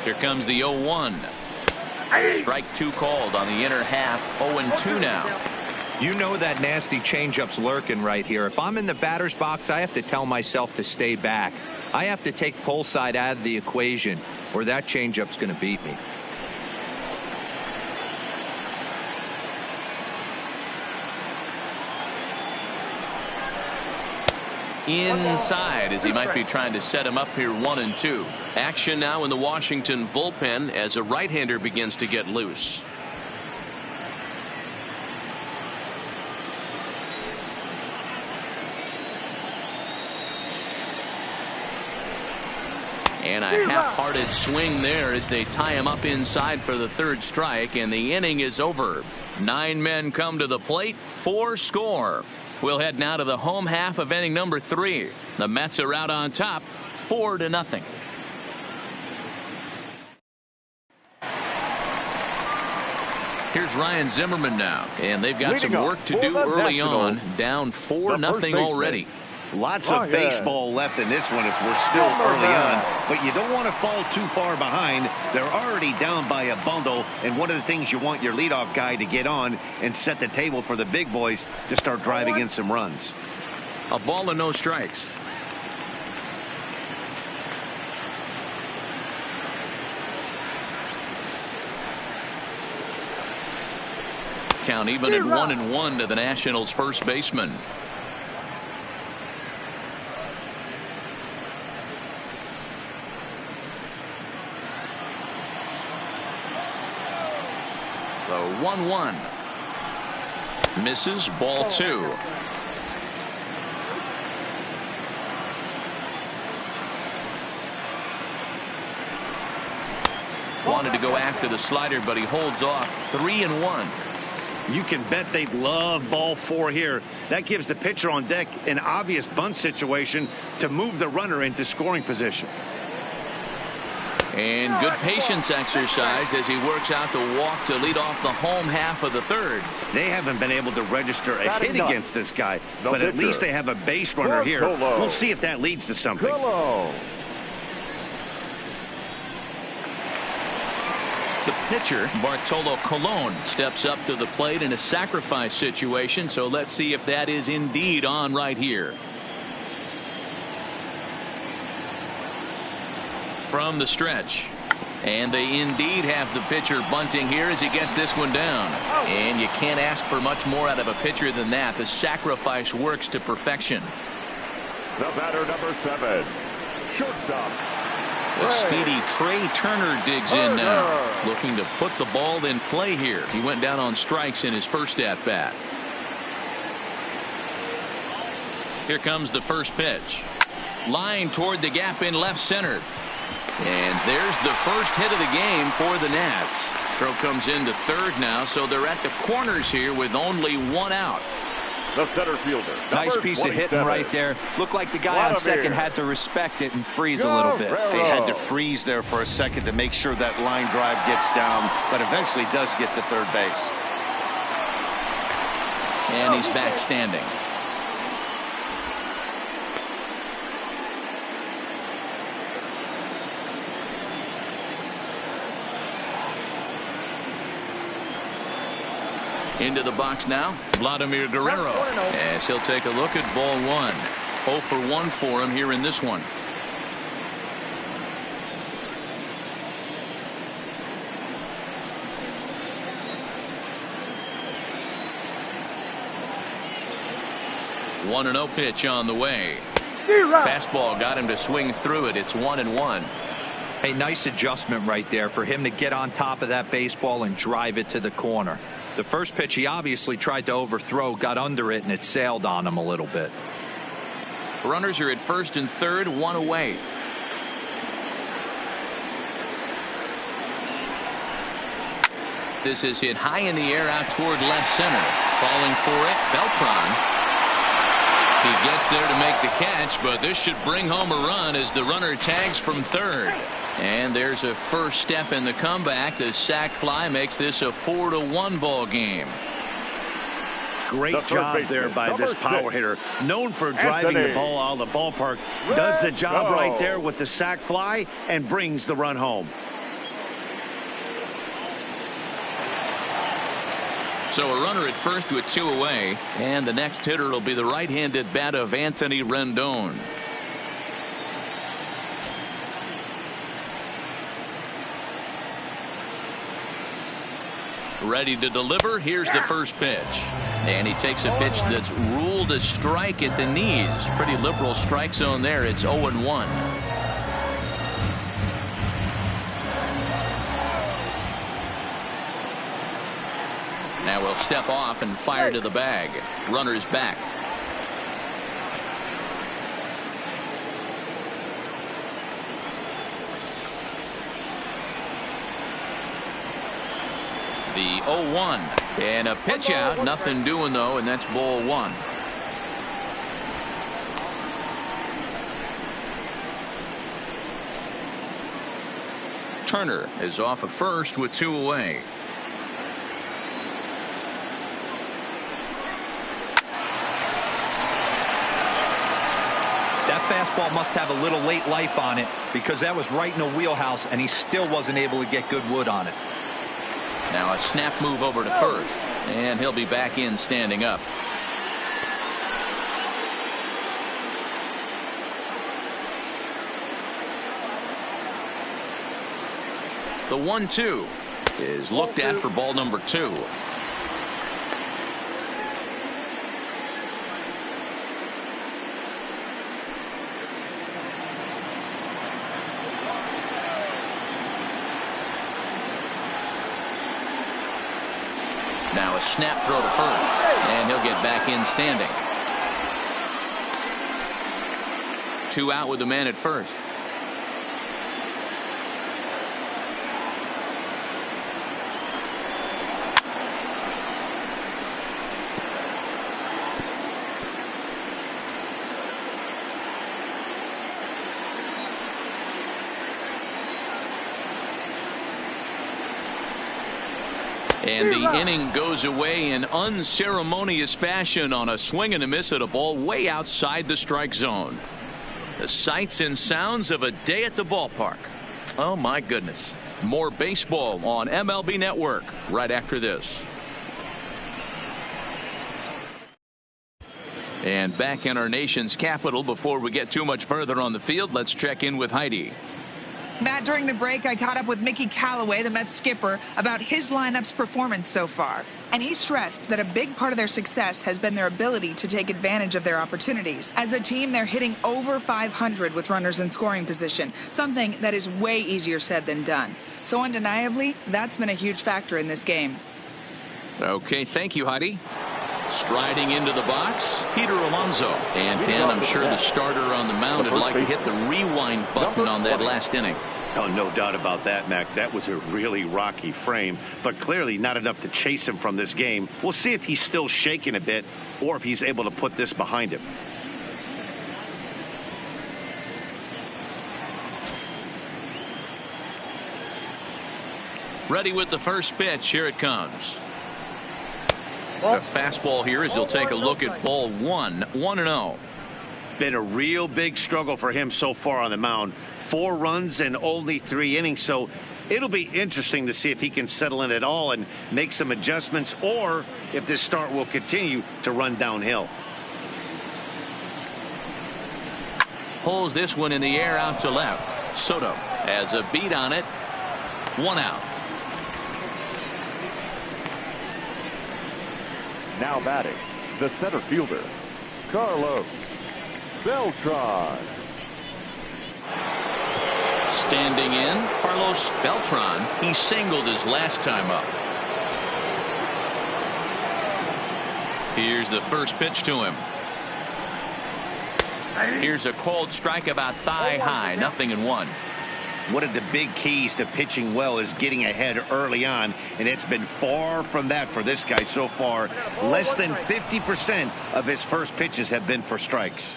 [SPEAKER 1] Here comes the 0-1. Strike 2 called on the inner half. 0-2 now.
[SPEAKER 4] You know that nasty changeup's lurking right here. If I'm in the batter's box, I have to tell myself to stay back. I have to take pull side out of the equation, or that changeup's going to beat me.
[SPEAKER 1] Inside as he might be trying to set him up here 1-2. Action now in the Washington bullpen as a right-hander begins to get loose. And a half-hearted swing there as they tie him up inside for the third strike, and the inning is over. 9 men come to the plate, 4 score. We'll head now to the home half of inning number 3. The Mets are out on top, 4-0. Here's Ryan Zimmerman now, and they've got some work to do early on, down 4-0 already.
[SPEAKER 2] Lots of baseball left in this one as we're still early on, but you don't want to fall too far behind. They're already down by a bundle, and one of the things you want your leadoff guy to get on and set the table for the big boys to start driving in some runs.
[SPEAKER 1] A ball and no strikes. Count even at 1-1 to the Nationals' first baseman. The 1-1 misses, ball 2. Wanted to go after the slider, but he holds off. 3-1.
[SPEAKER 2] You can bet they'd love ball 4 here. That gives the pitcher on deck an obvious bunt situation to move the runner into scoring position.
[SPEAKER 1] And good patience exercised as he works out the walk to lead off the home half of the third.
[SPEAKER 2] They haven't been able to register a hit against this guy, but at least they have a base runner here. We'll see if that leads to something.
[SPEAKER 1] The pitcher, Bartolo Colon, steps up to the plate in a sacrifice situation, so let's see if that is indeed on right here. From the stretch. And they indeed have the pitcher bunting here as he gets this one down. And you can't ask for much more out of a pitcher than that. The sacrifice works to perfection.
[SPEAKER 3] The batter, number 7, shortstop.
[SPEAKER 1] The speedy Trey Turner digs in now, looking to put the ball in play here. He went down on strikes in his first at bat. Here comes the first pitch. Line toward the gap in left center. And there's the first hit of the game for the Nats. Throw comes into third now, so they're at the corners here with only 1 out.
[SPEAKER 3] The center fielder.
[SPEAKER 4] Nice piece of hitting right there. Looked like the guy on second had to respect it and freeze a little bit.
[SPEAKER 2] They had to freeze there for a second to make sure that line drive gets down, but eventually does get to third base.
[SPEAKER 1] And he's back standing. Into the box now, Vladimir Guerrero, as he'll take a look at ball 1. 0 for 1 for him here in this one. One 1-0 pitch on the way. Fastball got him to swing through it. It's 1-1.
[SPEAKER 4] Hey, nice adjustment right there for him to get on top of that baseball and drive it to the corner. The first pitch he obviously tried to overthrow, got under it, and it sailed on him a little bit.
[SPEAKER 1] Runners are at first and third, 1 away. This is hit high in the air out toward left center. Falling for it, Beltran. He gets there to make the catch, but this should bring home a run as the runner tags from third. And there's a first step in the comeback. The sac fly makes this a 4-1 ball game.
[SPEAKER 2] Great job there by this power hitter. Known for driving the ball out of the ballpark. Does the job right there with the sac fly and brings the run home.
[SPEAKER 1] So a runner at first with 2 away. And the next hitter will be the right-handed bat of Anthony Rendon. Ready to deliver. Here's the first pitch. And he takes a pitch that's ruled a strike at the knees. Pretty liberal strike zone there. It's 0-1. Now we'll step off and fire to the bag. Runner's back. The 0-1 and a pitch out, nothing doing though, and that's ball 1. Turner is off at first with 2 away.
[SPEAKER 4] That fastball must have a little late life on it because that was right in the wheelhouse and he still wasn't able to get good wood on it.
[SPEAKER 1] Now a snap move over to first, and he'll be back in standing up. The 1-2 is looked at for ball number 2. Now a snap throw to first, and he'll get back in standing. 2 out with the man at first. And the inning goes away in unceremonious fashion on a swing and a miss at a ball way outside the strike zone. The sights and sounds of a day at the ballpark. Oh, my goodness. More baseball on MLB Network right after this. And back in our nation's capital, before we get too much further on the field, let's check in with Heidi.
[SPEAKER 5] Matt, during the break, I caught up with Mickey Callaway, the Mets skipper, about his lineup's performance so far. And he stressed that a big part of their success has been their ability to take advantage of their opportunities. As a team, they're hitting over 500 with runners in scoring position, something that is way easier said than done. So undeniably, that's been a huge factor in this game.
[SPEAKER 1] Okay, thank you, Heidi. Striding into the box, Peter Alonso. And Dan, I'm sure the starter on the mound would like to hit the rewind button on that last inning.
[SPEAKER 2] Oh, no doubt about that, Mac. That was a really rocky frame, but clearly not enough to chase him from this game. We'll see if he's still shaking a bit or if he's able to put this behind him.
[SPEAKER 1] Ready with the first pitch. Here it comes. A fastball here as he'll take a look at ball 1. 1-0.
[SPEAKER 2] Been a real big struggle for him so far on the mound. 4 runs in only 3 innings, so it'll be interesting to see if he can settle in at all and make some adjustments, or if this start will continue to run downhill.
[SPEAKER 1] Pulls this one in the air out to left. Soto has a beat on it. 1 out.
[SPEAKER 3] Now batting, the center fielder, Carlos Beltran.
[SPEAKER 1] Standing in, Carlos Beltran. He singled his last time up. Here's the first pitch to him. Here's a called strike about thigh high. 0-1.
[SPEAKER 2] One of the big keys to pitching well is getting ahead early on, and it's been far from that for this guy so far. Less than 50% of his first pitches have been for strikes.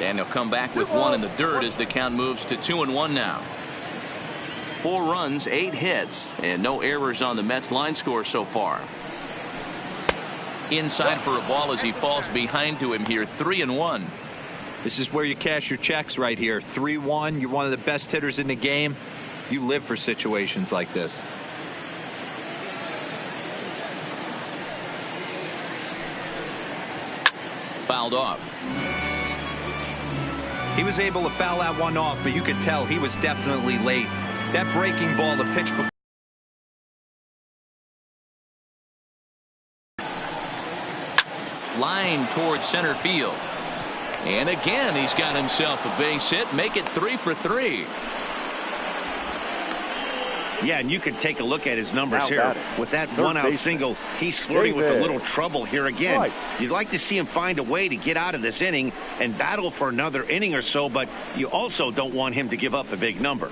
[SPEAKER 1] And he'll come back with 1 in the dirt as the count moves to 2-1 now. 4 runs, 8 hits, and no errors on the Mets line score so far. Inside for a ball as he falls behind to him here. 3-1.
[SPEAKER 4] This is where you cash your checks right here. 3-1. You're one of the best hitters in the game. You live for situations like this.
[SPEAKER 1] Fouled off.
[SPEAKER 4] He was able to foul that one off, but you could tell he was definitely late. That breaking ball, the pitch before.
[SPEAKER 1] Line towards center field. And again, he's got himself a base hit. Make it 3 for 3.
[SPEAKER 2] Yeah, and you can take a look at his numbers
[SPEAKER 3] Now
[SPEAKER 2] here.
[SPEAKER 3] batting,
[SPEAKER 2] With that
[SPEAKER 3] third
[SPEAKER 2] one-out
[SPEAKER 3] baseman,
[SPEAKER 2] single, he's flirting with a
[SPEAKER 3] David.
[SPEAKER 2] little trouble here again.
[SPEAKER 3] Right.
[SPEAKER 2] You'd like to see him find a way to get out of this inning and battle for another inning or so, but you also don't want him to give up a big number.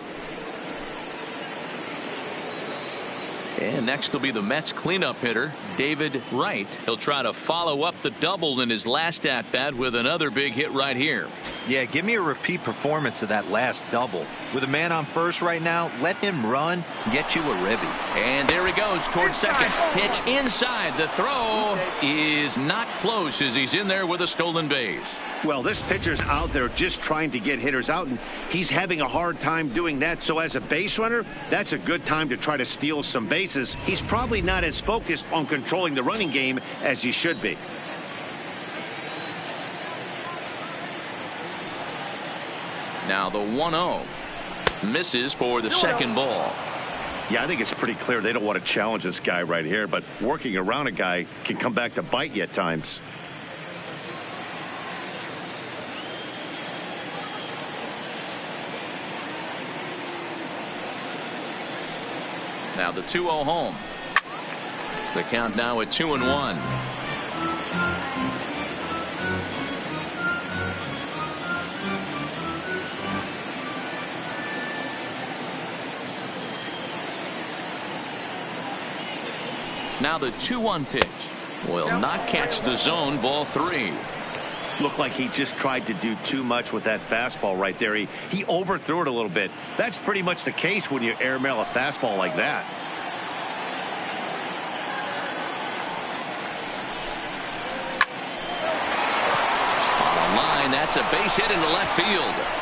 [SPEAKER 1] And next will be the Mets cleanup hitter, David Wright. He'll try to follow up the double in his last at-bat with another big hit right here.
[SPEAKER 4] Yeah, give me a repeat performance of that last double. With a man on first right now, let him run and get you a ribby.
[SPEAKER 1] And there he goes towards second. Pitch inside. The throw is not close as he's in there with a stolen base.
[SPEAKER 2] Well, this pitcher's out there just trying to get hitters out, and he's having a hard time doing that. So as a base runner, that's a good time to try to steal some bases. He's probably not as focused on controlling the running game as he should be.
[SPEAKER 1] Now the 1-0 misses for the second ball.
[SPEAKER 2] Yeah, I think it's pretty clear they don't want to challenge this guy right here, but working around a guy can come back to bite you at times.
[SPEAKER 1] Now the 2-0 home. The count now at 2-1. Now the 2-1 pitch will not catch the zone. Ball 3.
[SPEAKER 2] Looked like he just tried to do too much with that fastball right there. He overthrew it a little bit. That's pretty much the case when you airmail a fastball like that.
[SPEAKER 1] On the line, that's a base hit into left field.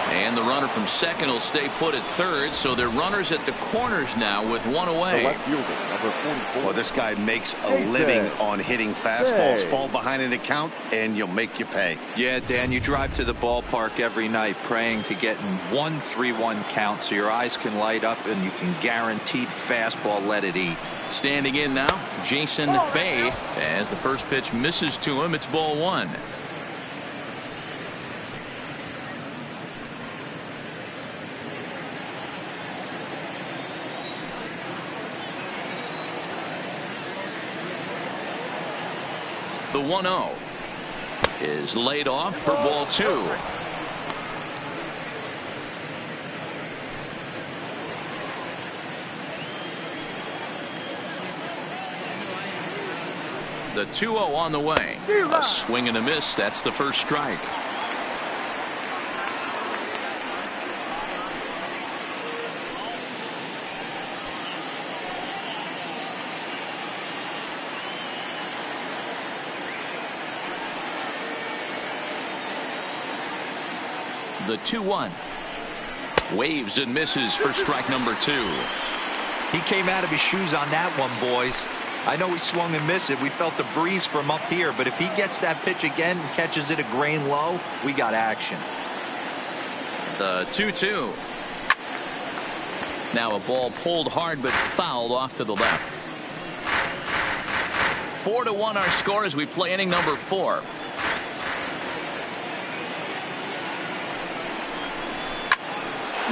[SPEAKER 1] And the runner from second will stay put at third, so they're runners at the corners now with one away.
[SPEAKER 3] The left fielder, number 44.
[SPEAKER 2] Well, this guy makes a living on hitting fastballs. Fall behind in the count, and you'll make you pay.
[SPEAKER 4] Yeah, Dan, you drive to the ballpark every night praying to get in 1-3-1 count so your eyes can light up and you can guaranteed fastball let it eat.
[SPEAKER 1] Standing in now, Jason Bay. As the first pitch misses to him, it's ball 1. The 1-0 is laid off for ball 2. The 2-0 on the way. A swing and a miss. That's the first strike. The 2-1 waves and misses for strike number 2.
[SPEAKER 4] He came out of his shoes on that one, boys. I know he swung and missed it. We felt the breeze from up here, but if he gets that pitch again and catches it a grain low, we got action.
[SPEAKER 1] The 2-2. Now a ball pulled hard but fouled off to the left. 4-1 our score as we play inning number 4.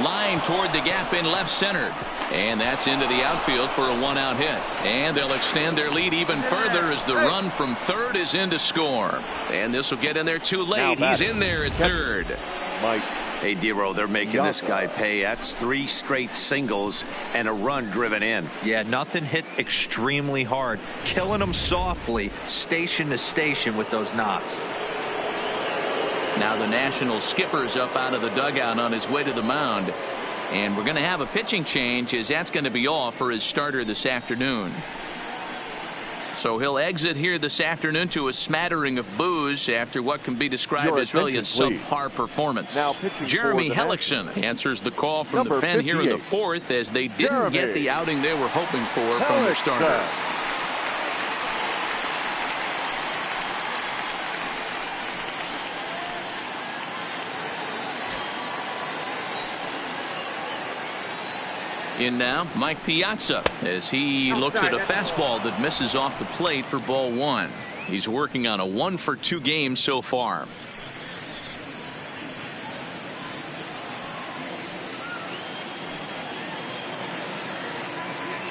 [SPEAKER 1] Line toward the gap in left center. And that's into the outfield for a 1-out hit. And they'll extend their lead even further as the run from third is in to score. And this will get in there too late. He's in there at third.
[SPEAKER 3] Mike.
[SPEAKER 2] Hey, Dero, they're making this guy pay. That's 3 straight singles and a run driven in.
[SPEAKER 4] Yeah, nothing hit extremely hard. Killing them softly, station to station with those knocks.
[SPEAKER 1] Now the National skipper's up out of the dugout on his way to the mound. And we're going to have a pitching change as that's going to be all for his starter this afternoon. So he'll exit here this afternoon to a smattering of boos after what can be described as really a subpar performance.
[SPEAKER 3] Now
[SPEAKER 1] Jeremy Hellickson answers the call from the pen here in the 4th as they didn't get the outing they were hoping for from their starter. In now, Mike Piazza as he looks at a fastball that misses off the plate for ball 1. He's working on a 1-for-2 game so far.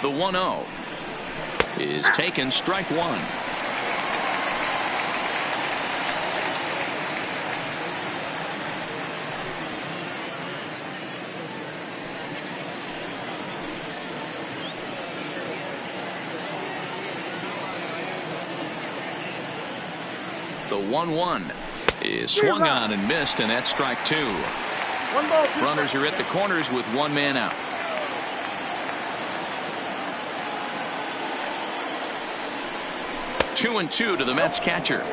[SPEAKER 1] The 1-0 is taken, strike 1. The 1-1 is swung on and missed, and that's strike 2. Runners are at the corners with one man out. Two and two to the Mets catcher.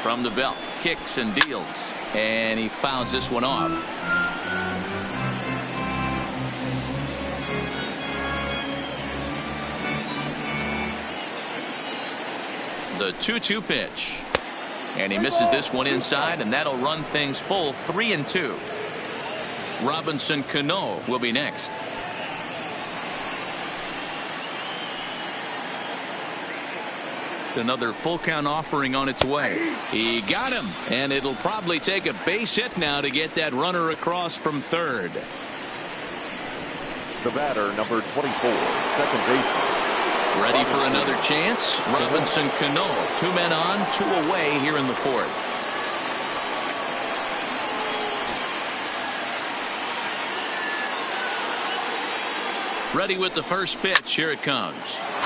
[SPEAKER 1] From the belt, kicks and deals, and he fouls this one off. The 2-2 pitch, and he misses this one inside, and that'll run things full 3-2. Robinson Cano will be next. Another full count offering on its way. He got him, and it'll probably take a base hit now to get that runner across from third.
[SPEAKER 3] The batter, number 24, second baseman.
[SPEAKER 1] Ready for another chance. Robinson Cano, 2 men on, 2 away here in the fourth. Ready with the first pitch. Here it comes.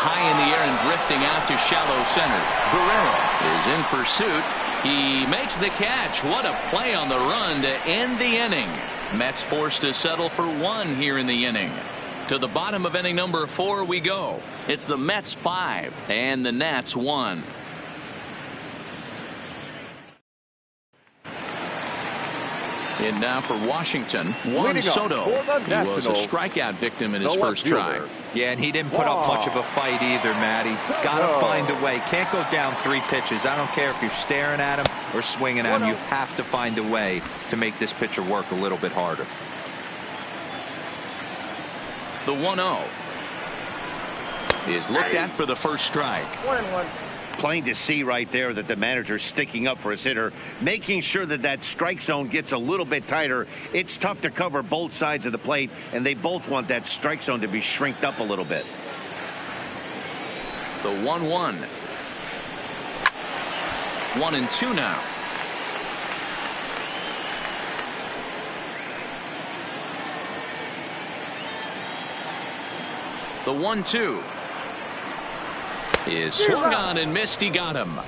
[SPEAKER 1] High in the air and drifting out to shallow center. Guerrero is in pursuit. He makes the catch. What a play on the run to end the inning. Mets forced to settle for 1 here in the inning. To the bottom of inning number 4 we go. It's the Mets 5 and the Nats 1. In now for Washington, Juan Soto. He was a strikeout victim in his first try.
[SPEAKER 4] Yeah, and he didn't put up much of a fight either, Matty. Got to find a way. Can't go down 3 pitches. I don't care if you're staring at him or swinging at him. You have to find a way to make this pitcher work a little bit harder.
[SPEAKER 1] The 1-0 is looked at for the first strike.
[SPEAKER 2] 1-1. Plain to see right there that the manager's sticking up for his hitter, making sure that that strike zone gets a little bit tighter. It's tough to cover both sides of the plate, and they both want that strike zone to be shrinked up a little bit.
[SPEAKER 1] The 1-1. 1-2 now. The 1-2 is swung on and missed. He got him.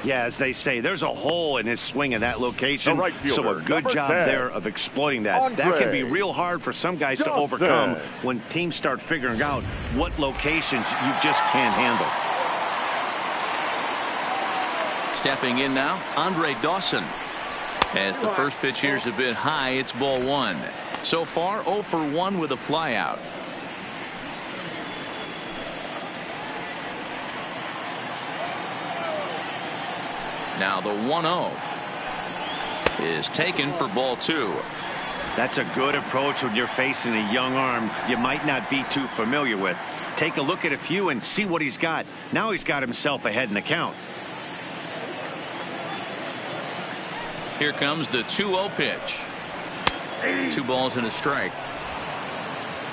[SPEAKER 2] Yeah, as they say, there's a hole in his swing in that location.
[SPEAKER 3] Right fielder,
[SPEAKER 2] so a good job
[SPEAKER 3] 10.
[SPEAKER 2] there of exploiting that. That can be real hard for some guys to overcome when teams start figuring out what locations you just can't handle.
[SPEAKER 1] Stepping in now, Andre Dawson. As the first pitch here's a bit high, it's ball 1. So far 0 for 1 with a flyout. Now the 1-0 is taken for ball 2.
[SPEAKER 2] That's a good approach when you're facing a young arm you might not be too familiar with. Take a look at a few and see what he's got. Now he's got himself ahead in the count.
[SPEAKER 1] Here comes the 2-0 pitch. 2 balls and a strike.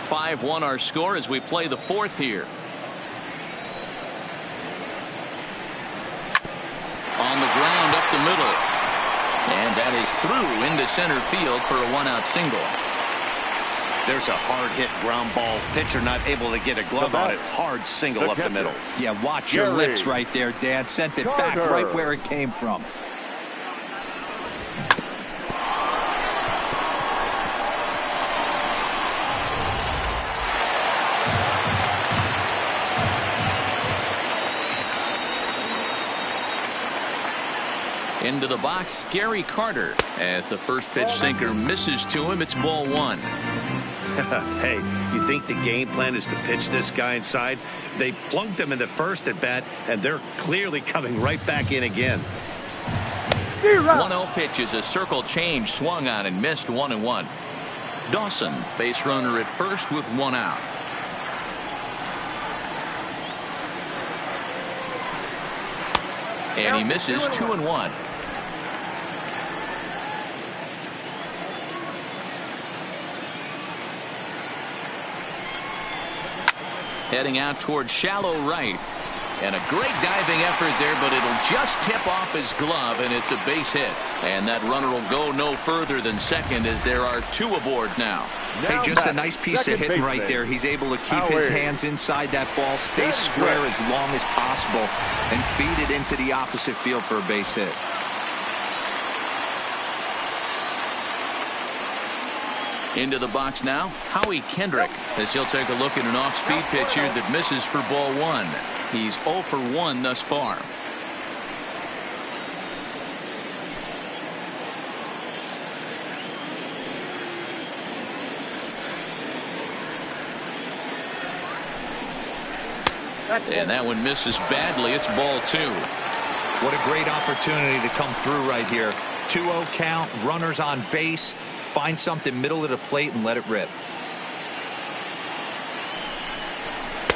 [SPEAKER 1] 5-1 our score as we play the fourth here. On the ground up the middle. And that is through into center field for a 1-out single.
[SPEAKER 2] There's a hard hit ground ball. Pitcher not able to get a glove on it. Hard single up the middle.
[SPEAKER 4] Yeah, watch your lips right there, Dan. Sent it back right where it came from.
[SPEAKER 1] Into the box, Gary Carter. As the first pitch sinker misses to him, it's ball 1.
[SPEAKER 2] Hey, you think the game plan is to pitch this guy inside? They plunked him in the first at bat, and they're clearly coming right back in again.
[SPEAKER 1] 1-0 pitch is a circle change, swung on and missed. 1-1. Dawson, base runner at first with 1 out. And he misses. 2-1. Heading out towards shallow right. And a great diving effort there, but it'll just tip off his glove, and it's a base hit. And that runner will go no further than second as there are 2 aboard now.
[SPEAKER 4] Hey, just a nice piece of hitting right there. He's able to keep his hands inside that ball, stay square as long as possible, and feed it into the opposite field for a base hit.
[SPEAKER 1] Into the box now, Howie Kendrick, as he'll take a look at an off-speed pitch here that misses for ball 1. He's 0 for 1 thus far. And that one misses badly. It's ball 2.
[SPEAKER 4] What a great opportunity to come through right here. 2-0 count, runners on base. Find something middle of the plate and let it rip.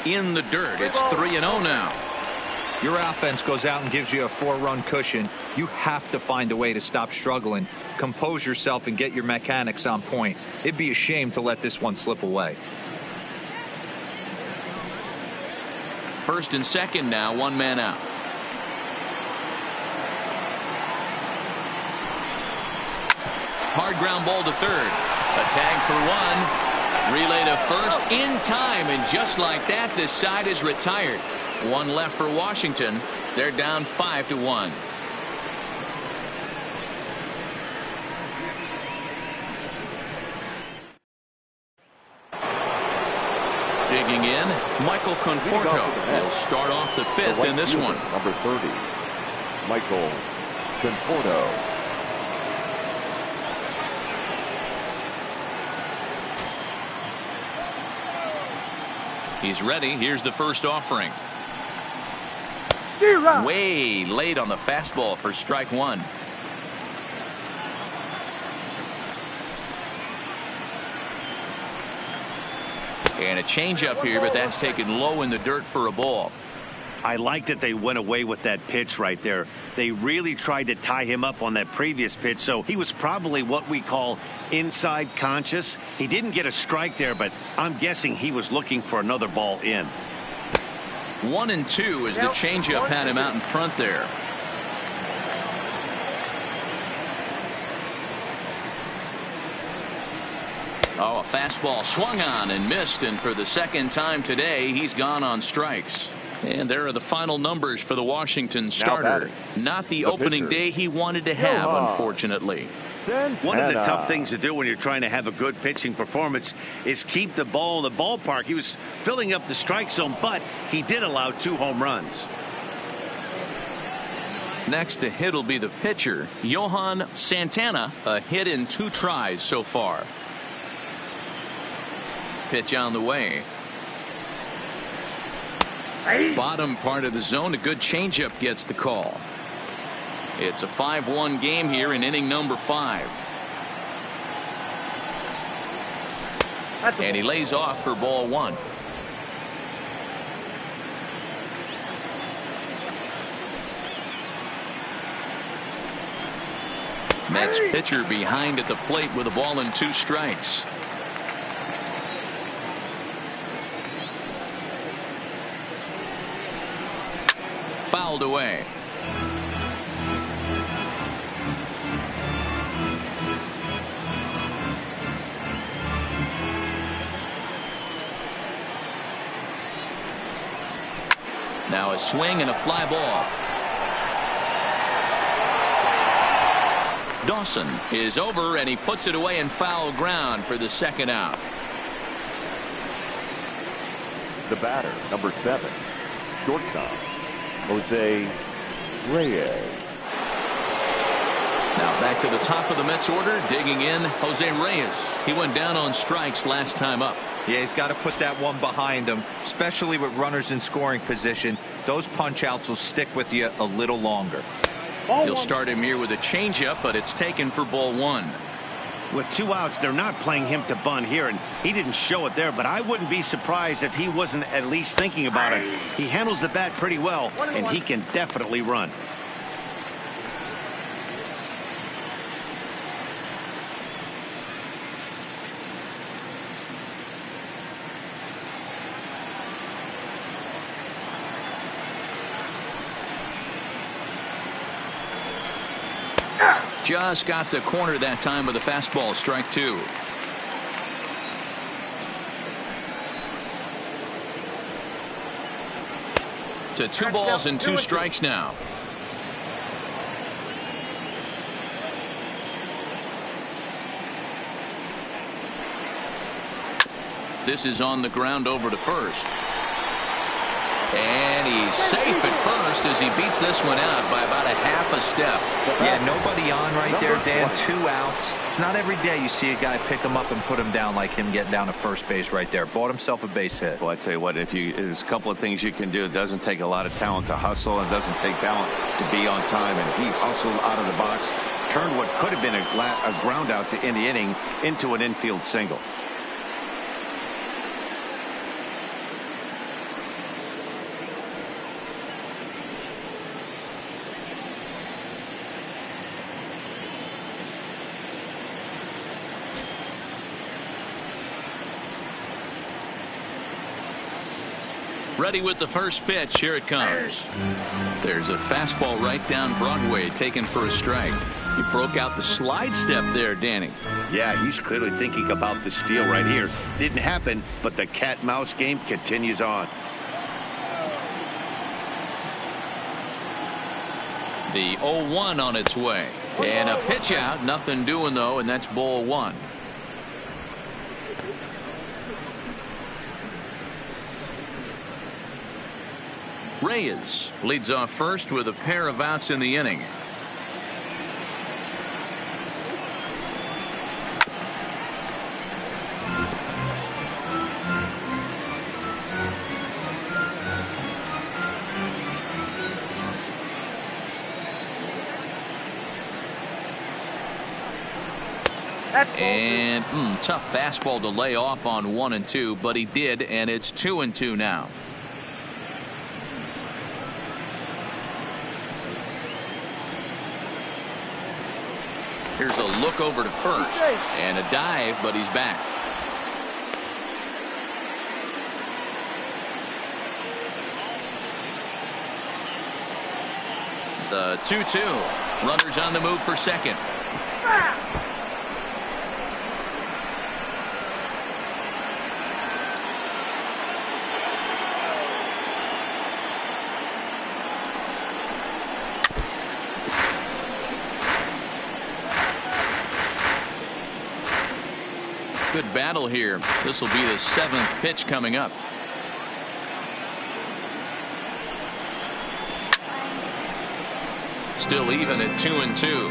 [SPEAKER 1] In the dirt. It's 3-0 now.
[SPEAKER 4] Your offense goes out and gives you a 4-run cushion. You have to find a way to stop struggling. Compose yourself and get your mechanics on point. It'd be a shame to let this one slip away.
[SPEAKER 1] First and second now, 1 man out. Hard ground ball to third. A tag for 1. Relay to first in time, and just like that, this side is retired. 1 left for Washington. They're down 5-1. Digging in, Michael Conforto. He'll start off the 5th in this one.
[SPEAKER 3] Number 30, Michael Conforto.
[SPEAKER 1] He's ready. Here's the first offering. Way late on the fastball for strike 1. And a changeup here, but that's taken low in the dirt for a ball.
[SPEAKER 2] I like that they went away with that pitch right there. They really tried to tie him up on that previous pitch, so he was probably what we call inside conscious. He didn't get a strike there, but I'm guessing he was looking for another ball in.
[SPEAKER 1] 1-2 as the changeup had him out in front there. Oh, a fastball swung on and missed, and for the second time today, he's gone on strikes. And there are the final numbers for the Washington starter. Not the opening day he wanted to have, unfortunately.
[SPEAKER 2] One of the tough things to do when you're trying to have a good pitching performance is keep the ball in the ballpark. He was filling up the strike zone, but he did allow 2 home runs.
[SPEAKER 1] Next to hit will be the pitcher, Johan Santana, a hit in 2 tries so far. Pitch on the way. Bottom part of the zone, a good changeup gets the call. It's a 5-1 game here in inning number 5. And he lays off for ball 1. Mets pitcher behind at the plate with a ball and 2 strikes. Fouled away. Now a swing and a fly ball. Dawson is over, and he puts it away in foul ground for the second out.
[SPEAKER 3] The batter, number 7, shortstop, Jose Reyes.
[SPEAKER 1] Now back to the top of the Mets order, digging in, Jose Reyes. He went down on strikes last time up.
[SPEAKER 4] Yeah, he's got to put that one behind him, especially with runners in scoring position. Those punch outs will stick with you a little longer.
[SPEAKER 1] He'll start him here with a changeup, but it's taken for ball 1.
[SPEAKER 2] With 2 outs, they're not playing him to bunt here, and he didn't show it there, but I wouldn't be surprised if he wasn't at least thinking about it. He handles the bat pretty well, and he can definitely run.
[SPEAKER 1] Just got the corner that time with a fastball, strike 2. To 2 balls and 2 strikes now. This is on the ground over to first. And he's safe at first as he beats this one out by about a half a step.
[SPEAKER 4] Yeah, nobody on right there, Dan. 2 outs. It's not every day you see a guy pick him up and put him down like him getting down to first base right there. Bought himself a base hit.
[SPEAKER 2] Well, I'd say what, there's a couple of things you can do. It doesn't take a lot of talent to hustle, and it doesn't take talent to be on time. And he hustled out of the box, turned what could have been a ground out to end the inning into an infield single.
[SPEAKER 1] Ready with the first pitch. Here it comes. There's a fastball right down Broadway, taken for a strike. He broke out the slide step there, Danny.
[SPEAKER 2] Yeah, he's clearly thinking about the steal right here. Didn't happen, but the cat-mouse game continues on.
[SPEAKER 1] The 0-1 on its way. And a pitch out. Nothing doing, though, and that's ball 1. Reyes leads off first with a pair of outs in the inning. And tough fastball to lay off on 1 and 2, but he did, and it's 2 and 2 now. Here's a look over to first and a dive, but he's back. The 2-2. Runners on the move for second. Good battle here. This will be the 7th pitch coming up. Still even at 2 and 2.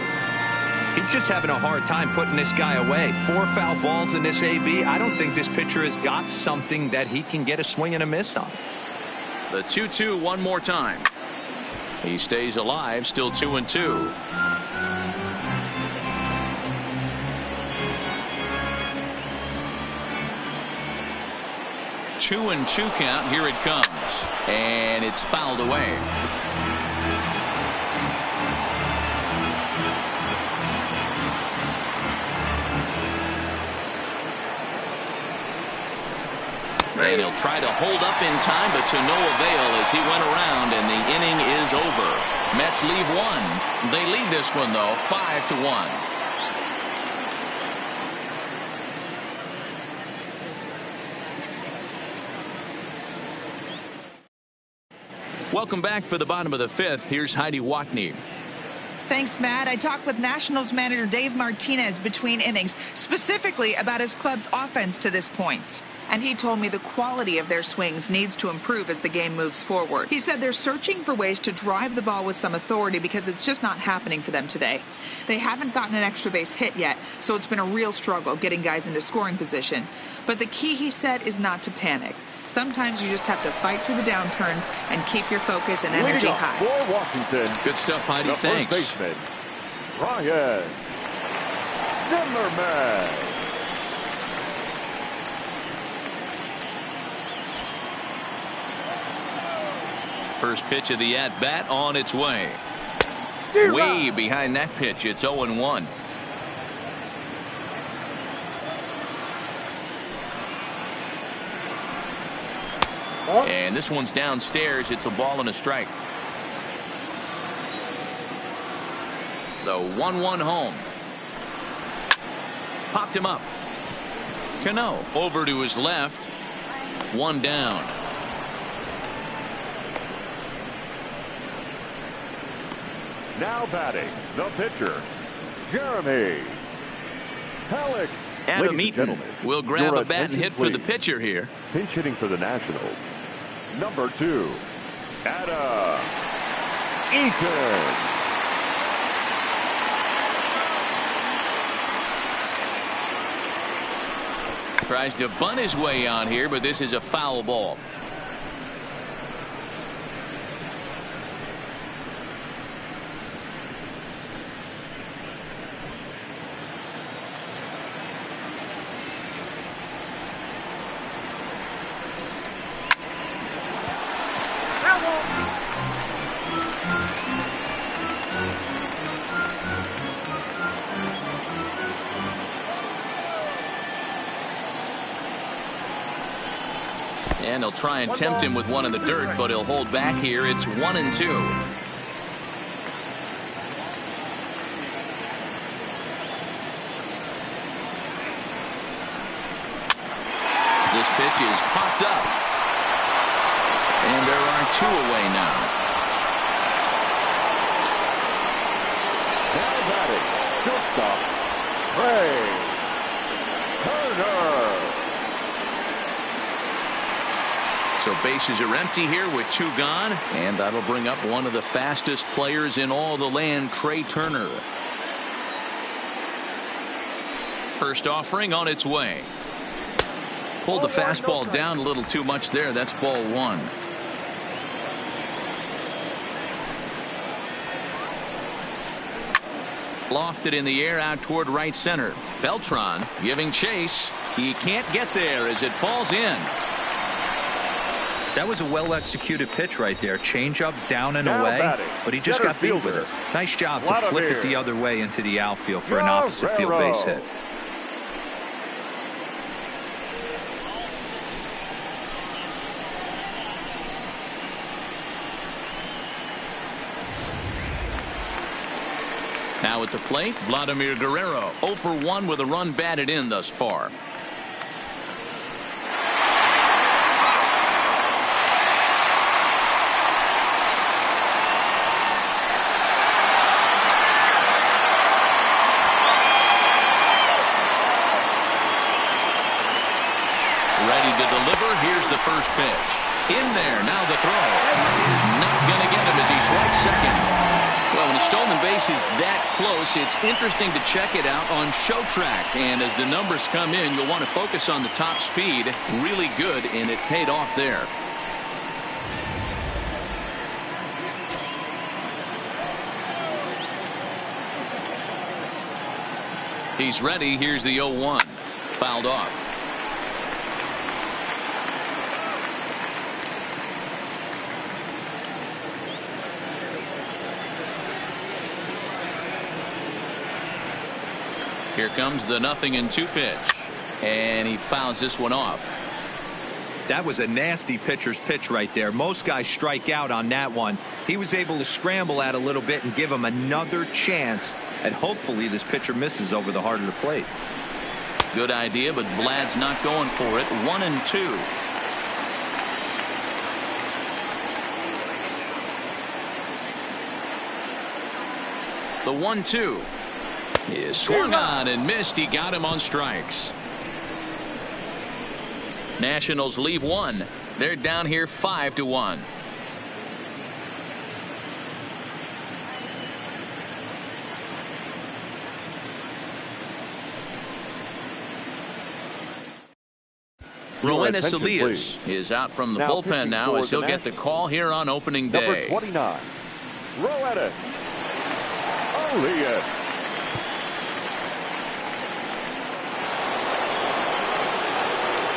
[SPEAKER 4] He's just having a hard time putting this guy away. 4 foul balls in this AB. I don't think this pitcher has got something that he can get a swing and a miss on.
[SPEAKER 1] The 2-2 one more time. He stays alive, still 2 and 2. 2-2 count. Here it comes, and it's fouled away. And he'll try to hold up in time, but to no avail as he went around, and the inning is over. Mets leave 1. They lead this one, though, 5-1. Welcome back for the bottom of the 5th. Here's Heidi Watney.
[SPEAKER 5] Thanks, Matt. I talked with Nationals manager Dave Martinez between innings, specifically about his club's offense to this point. And he told me the quality of their swings needs to improve as the game moves forward. He said they're searching for ways to drive the ball with some authority because it's just not happening for them today. They haven't gotten an extra base hit yet, so it's been a real struggle getting guys into scoring position. But the key, he said, is not to panic. Sometimes you just have to fight through the downturns and keep your focus and energy high.
[SPEAKER 3] For Washington,
[SPEAKER 1] good stuff, Heidi. Thanks.
[SPEAKER 3] First baseman, Ryan Zimmerman.
[SPEAKER 1] First pitch of the at-bat on its way. Way behind that pitch. It's 0-1. And this one's downstairs. It's a ball and a strike. The 1-1 home. Popped him up. Cano over to his left. 1 down.
[SPEAKER 3] Now batting, the pitcher, Jeremy Alex.
[SPEAKER 1] Adam Eaton will grab a bat and hit for the pitcher here.
[SPEAKER 3] Pinch hitting for the Nationals, number 2, Adam Eaton.
[SPEAKER 1] Tries to bunt his way on here, but this is a foul ball. And he'll try and tempt him with one in the dirt, but he'll hold back here. It's 1-2. This pitch is popped up. And there are 2 away now.
[SPEAKER 3] Now batting, shortstop, Trey Turner.
[SPEAKER 1] So bases are empty here with 2 gone, and that'll bring up one of the fastest players in all the land, Trey Turner. First offering on its way. Pulled the fastball down a little too much there. That's ball 1. Lofted in the air out toward right center. Beltran giving chase. He can't get there as it falls in.
[SPEAKER 4] That was a well-executed pitch right there. Change-up down and
[SPEAKER 3] Now
[SPEAKER 4] away,
[SPEAKER 3] batting,
[SPEAKER 4] but he just got beat with it. Nice job to flip it the other way into the outfield for an opposite field base hit.
[SPEAKER 1] Now at the plate, Vladimir Guerrero, 0 for 1 with a run batted in thus far. Here's the first pitch. In there. Now the throw. Not going to get him as he swipes second. Well, when a stolen base is that close, it's interesting to check it out on show track. And as the numbers come in, you'll want to focus on the top speed. Really good, and it paid off there. He's ready. Here's the 0-1. Fouled off. Here comes the 0-2 pitch. And he fouls this one off.
[SPEAKER 4] That was a nasty pitcher's pitch right there. Most guys strike out on that one. He was able to scramble at a little bit and give him another chance. And hopefully this pitcher misses over the heart of the plate.
[SPEAKER 1] Good idea, but Vlad's not going for it. 1-2. The 1-2 is swung on and missed. He got him on strikes. Nationals leave 1. They're down here 5-1. Roenis Elias is out from the bullpen now as he'll get the call here on opening day.
[SPEAKER 3] Number 29, Roenis Elias.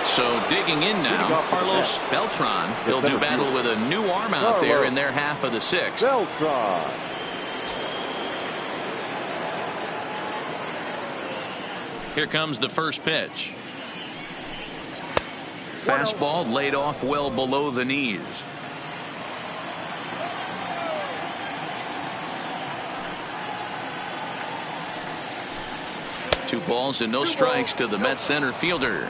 [SPEAKER 1] So digging in now, Carlos Beltran. He'll do battle with a new arm out there in their half of the 6th.
[SPEAKER 3] Beltran.
[SPEAKER 1] Here comes the first pitch. Fastball laid off well below the knees. Two balls and no strikes to the Mets center fielder.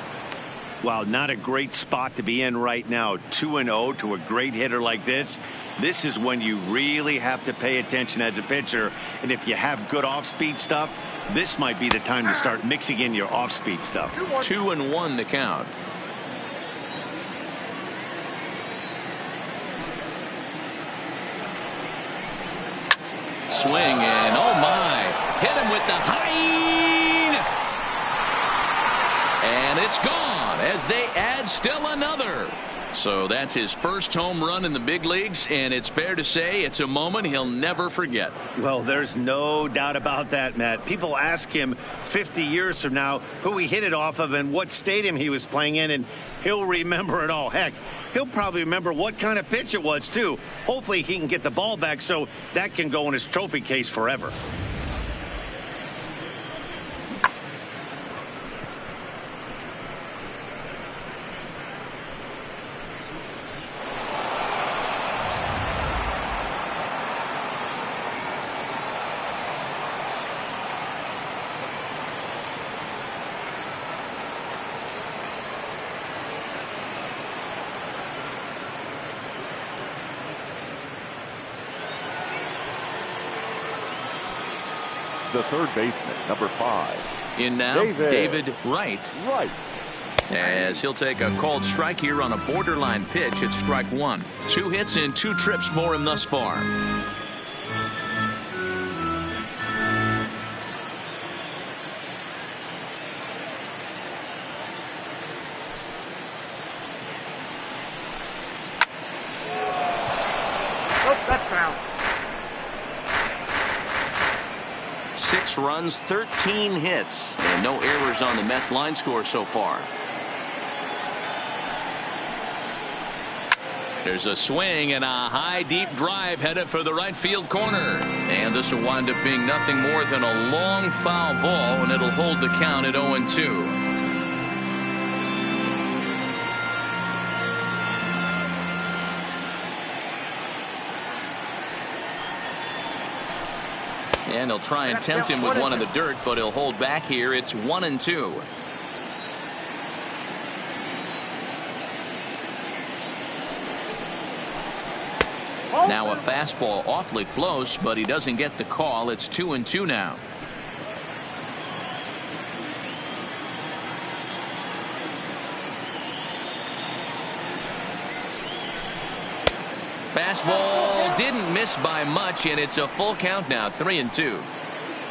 [SPEAKER 2] Wow, not a great spot to be in right now. 2-0 to a great hitter like this. This is when you really have to pay attention as a pitcher. And if you have good off-speed stuff, this might be the time to start mixing in your off-speed stuff.
[SPEAKER 1] 2-1 the count. Swing and oh my, hit him with the high, and it's gone as they add still another. So that's his first home run in the big leagues, and it's fair to say it's a moment he'll never forget.
[SPEAKER 2] Well, there's no doubt about that, Matt. People ask him 50 years from now who he hit it off of and what stadium he was playing in, and he'll remember it all. Heck, he'll probably remember what kind of pitch it was, too. Hopefully he can get the ball back so that can go in his trophy case forever.
[SPEAKER 3] The third baseman, number 5.
[SPEAKER 1] In now, David Wright. As he'll take a called strike here on a borderline pitch at strike 1. 2 hits and 2 trips for him thus far.
[SPEAKER 3] That's foul.
[SPEAKER 1] 6 runs, 13 hits, and no errors on the Mets line score so far. There's a swing and a high deep drive headed for the right field corner. And this will wind up being nothing more than a long foul ball, and it'll hold the count at 0-2. And he'll try and tempt him with one in the dirt, but he'll hold back here. It's 1-2. Now a fastball awfully close, but he doesn't get the call. It's 2-2 now. Fastball didn't miss by much, and it's a full count now, 3-2.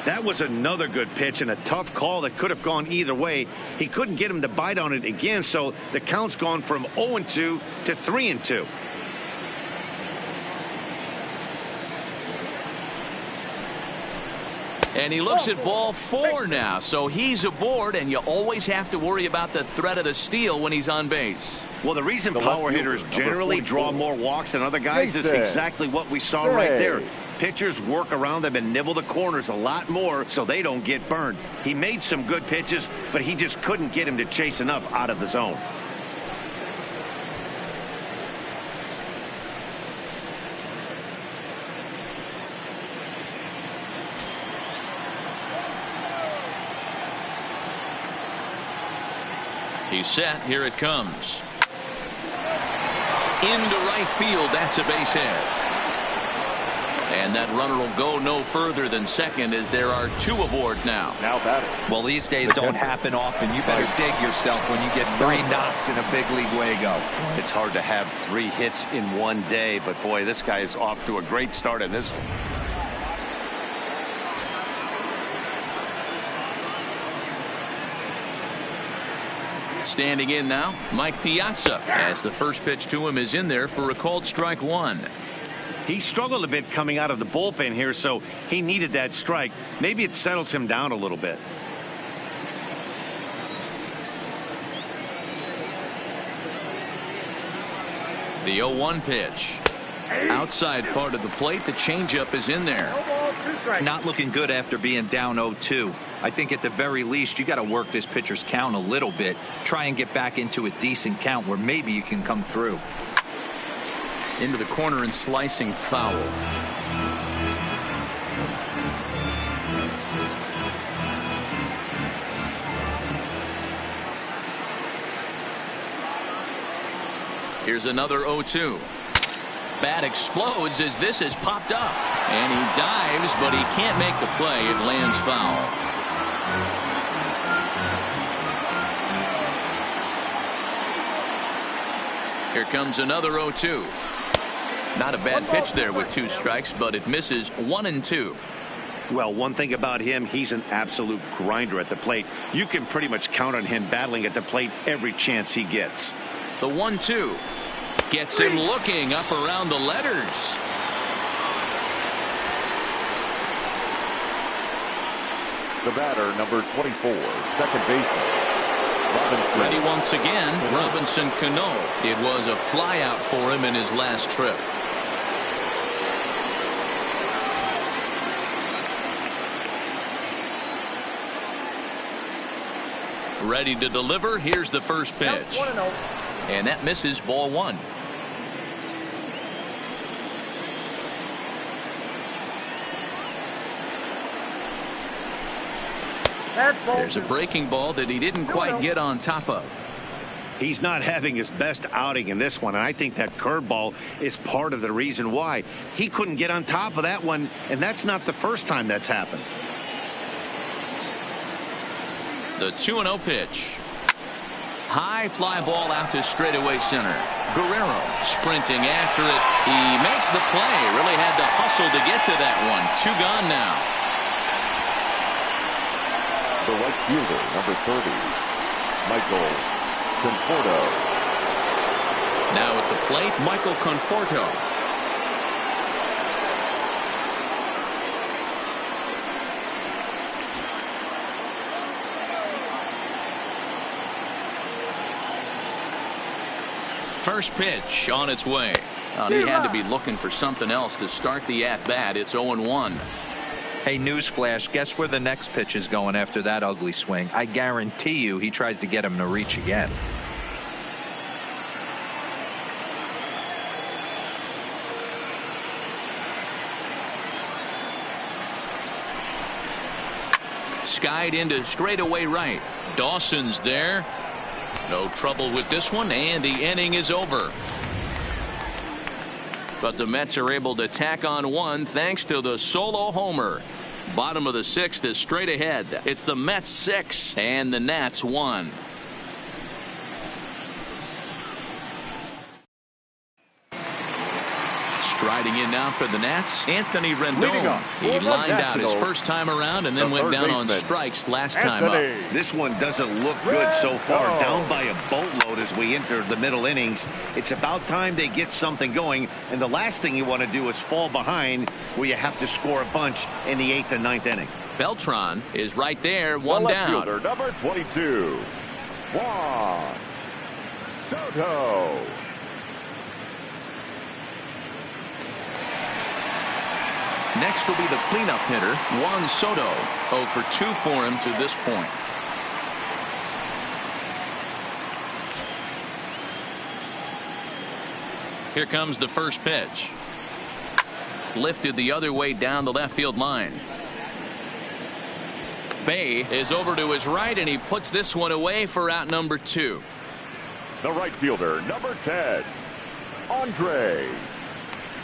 [SPEAKER 2] That was another good pitch and a tough call that could have gone either way. He couldn't get him to bite on it again, so the count's gone from 0-2 to 3-2.
[SPEAKER 1] And he looks at ball 4 now, so he's aboard, and you always have to worry about the threat of the steal when he's on base.
[SPEAKER 2] Well, the reason power hitters generally draw more walks than other guys is exactly what we saw right there. Pitchers work around them and nibble the corners a lot more so they don't get burned. He made some good pitches, but he just couldn't get him to chase enough out of the zone.
[SPEAKER 1] He's set. Here it comes. Into right field. That's a base hit. And that runner will go no further than second as there are 2 aboard now.
[SPEAKER 3] Now batting.
[SPEAKER 4] Well, these days don't happen often. You better dig yourself when you get 3 knocks in a big league Wago.
[SPEAKER 2] It's hard to have 3 hits in one day, but boy, this guy is off to a great start in this.
[SPEAKER 1] Standing in now, Mike Piazza, as the first pitch to him is in there for a called strike 1.
[SPEAKER 2] He struggled a bit coming out of the bullpen here, so he needed that strike. Maybe it settles him down a little bit.
[SPEAKER 1] The 0-1 pitch. Outside part of the plate, the changeup is in there.
[SPEAKER 4] Not looking good after being down 0-2. I think at the very least you got to work this pitcher's count a little bit. Try and get back into a decent count where maybe you can come through.
[SPEAKER 1] Into the corner and slicing foul. Here's another 0-2. Bat explodes as this is popped up. And he dives, but he can't make the play. It lands foul. Here comes another 0-2. Not a bad pitch there with 2 strikes, but it misses 1 and 2.
[SPEAKER 2] Well, one thing about him, he's an absolute grinder at the plate. You can pretty much count on him battling at the plate every chance he gets.
[SPEAKER 1] The 1-2 gets him looking up around the letters.
[SPEAKER 3] The batter, number 24, second baseman, Robinson.
[SPEAKER 1] Ready once again, Robinson Cano. It was a flyout for him in his last trip. Ready to deliver. Here's the first pitch. And that misses, ball 1. There's a breaking ball that he didn't quite get on top of.
[SPEAKER 2] He's not having his best outing in this one, and I think that curveball is part of the reason why. He couldn't get on top of that one, and that's not the first time that's happened.
[SPEAKER 1] The 2-0 pitch. High fly ball out to straightaway center. Guerrero sprinting after it. He makes the play. Really had to hustle to get to that one. 2 gone now.
[SPEAKER 3] The right fielder, number 30, Michael Conforto.
[SPEAKER 1] Now at the plate, Michael Conforto. First pitch on its way. He had to be looking for something else to start the at-bat. It's 0-1.
[SPEAKER 4] Hey, newsflash, guess where the next pitch is going after that ugly swing? I guarantee you he tries to get him to reach again.
[SPEAKER 1] Skied into straightaway right. Dawson's there. No trouble with this one, and the inning is over. But the Mets are able to tack on 1 thanks to the solo homer. Bottom of the 6th is straight ahead. It's the Mets 6 and the Nats 1. Striding in now for the Nats, Anthony Rendon. He lined out his first time around and then went down on strikes last time up.
[SPEAKER 2] This one doesn't look good so far. Down by a boatload as we enter the middle innings. It's about time they get something going, and the last thing you want to do is fall behind where you have to score a bunch in the 8th and 9th inning.
[SPEAKER 1] Beltran is right there, 1
[SPEAKER 3] the
[SPEAKER 1] down.
[SPEAKER 3] Fielder, number 22, Juan Soto.
[SPEAKER 1] Next will be the cleanup hitter, Juan Soto. 0 for 2 for him to this point. Here comes the first pitch. Lifted the other way down the left field line. Bay is over to his right, and he puts this one away for out number 2.
[SPEAKER 3] The right fielder, number 10, Andre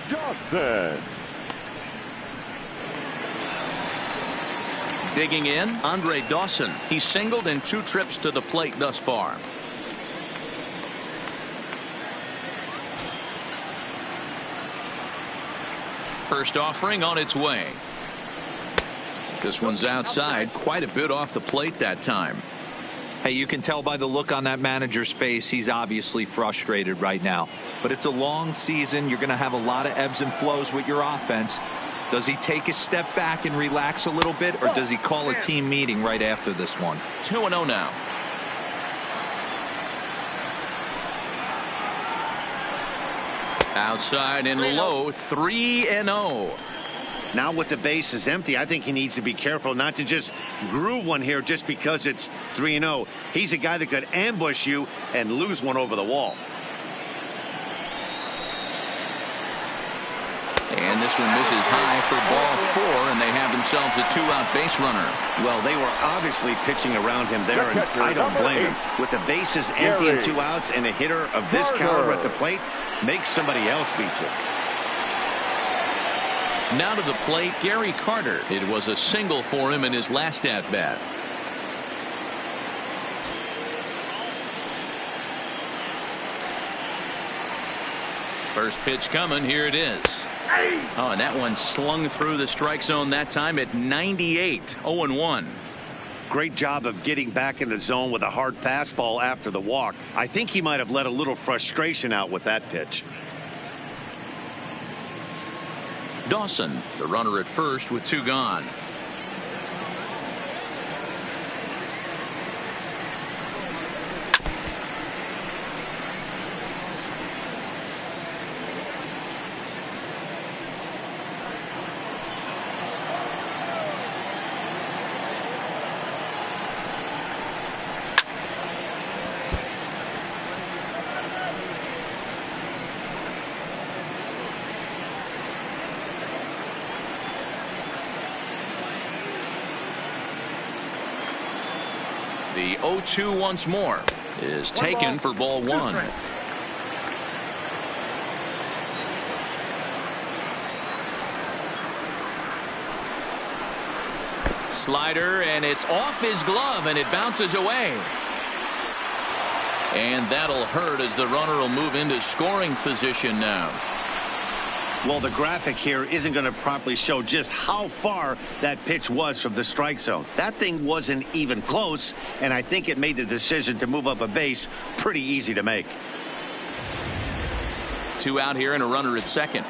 [SPEAKER 3] Dawson.
[SPEAKER 1] Digging in, Andre Dawson. He's singled in 2 trips to the plate thus far. First offering on its way. This one's outside, quite a bit off the plate that time.
[SPEAKER 4] Hey, you can tell by the look on that manager's face he's obviously frustrated right now. But it's a long season. You're going to have a lot of ebbs and flows with your offense. Does he take a step back and relax a little bit, or does he call a team meeting right after this one?
[SPEAKER 1] 2-0 now. Outside and low, 3-0.
[SPEAKER 2] Now with the bases empty, I think he needs to be careful not to just groove one here just because it's 3-0. He's a guy that could ambush you and lose one over the wall.
[SPEAKER 1] And this one misses high for ball 4, and they have themselves a 2-out base runner.
[SPEAKER 2] Well, they were obviously pitching around him there, and I don't blame him. With the bases empty and 2 outs and a hitter of this caliber at the plate, make somebody else beat you.
[SPEAKER 1] Now to the plate, Gary Carter. It was a single for him in his last at-bat. First pitch coming. Here it is. Oh, and that one slung through the strike zone that time at 98. 0-1.
[SPEAKER 2] Great job of getting back in the zone with a hard fastball after the walk. I think he might have let a little frustration out with that pitch.
[SPEAKER 1] Dawson, the runner at first with 2 gone. The 0-2 once more is taken for ball 1. Slider, and it's off his glove, and it bounces away. And that'll hurt as the runner will move into scoring position now.
[SPEAKER 2] Well, the graphic here isn't going to properly show just how far that pitch was from the strike zone. That thing wasn't even close, and I think it made the decision to move up a base pretty easy to make.
[SPEAKER 1] 2 out here and a runner at second.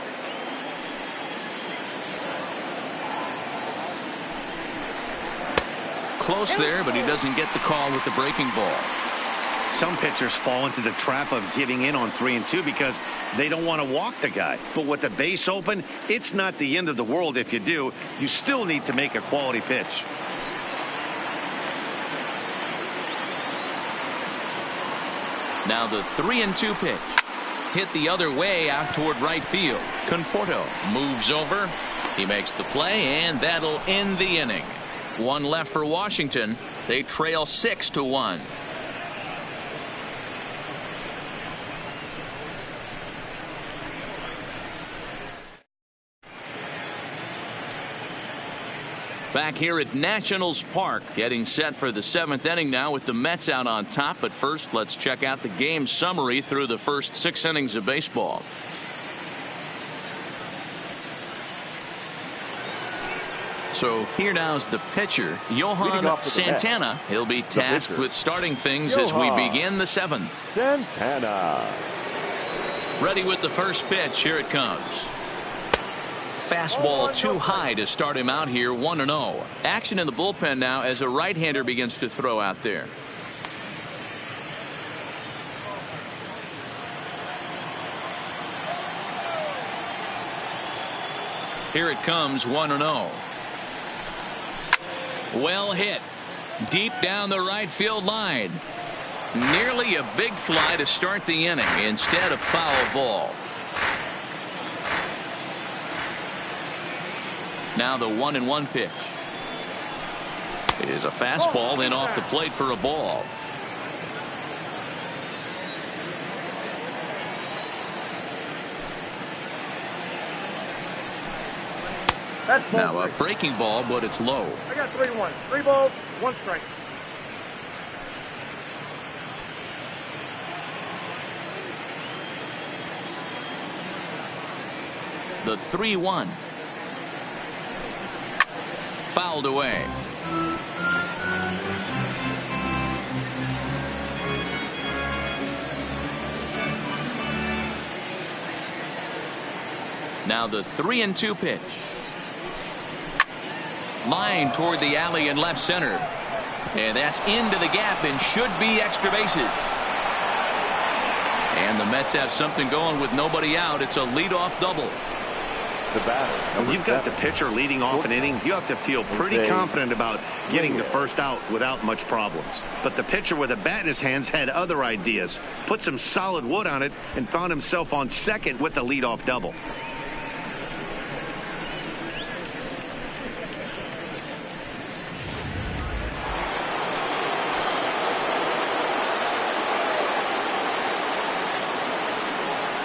[SPEAKER 1] Close there, but he doesn't get the call with the breaking ball.
[SPEAKER 2] Some pitchers fall into the trap of giving in on 3 and 2 because they don't want to walk the guy. But with the base open, it's not the end of the world if you do. You still need to make a quality pitch.
[SPEAKER 1] Now the 3 and 2 pitch. Hit the other way out toward right field. Conforto moves over. He makes the play, and that'll end the inning. 1 left for Washington. They trail 6-1. Back here at Nationals Park, getting set for the 7th inning now with the Mets out on top. But first, let's check out the game summary through the first 6 innings of baseball. So here now is the pitcher, Johan Santana. He'll be tasked with starting things as we begin the 7th.
[SPEAKER 3] Santana.
[SPEAKER 1] Ready with the first pitch. Here it comes. Fastball too high to start him out here. 1-0. Action in the bullpen now as a right-hander begins to throw out there. Here it comes. 1-0. Well hit. Deep down the right field line. Nearly a big fly to start the inning. Instead, a foul ball. Now the 1-1 pitch. It is a fastball in off the plate for a ball. Now a breaking ball, but it's low.
[SPEAKER 6] I got 3-1. 3 balls, 1 strike.
[SPEAKER 1] The 3-1. Fouled away. Now the 3-2 pitch. Line toward the alley in left center. And that's into the gap and should be extra bases. And the Mets have something going with nobody out. It's a leadoff double.
[SPEAKER 3] The batter.
[SPEAKER 2] When you've got the pitcher leading off an inning, you have to feel pretty confident about getting the first out without much problems. But the pitcher with a bat in his hands had other ideas. Put some solid wood on it and found himself on second with the leadoff double.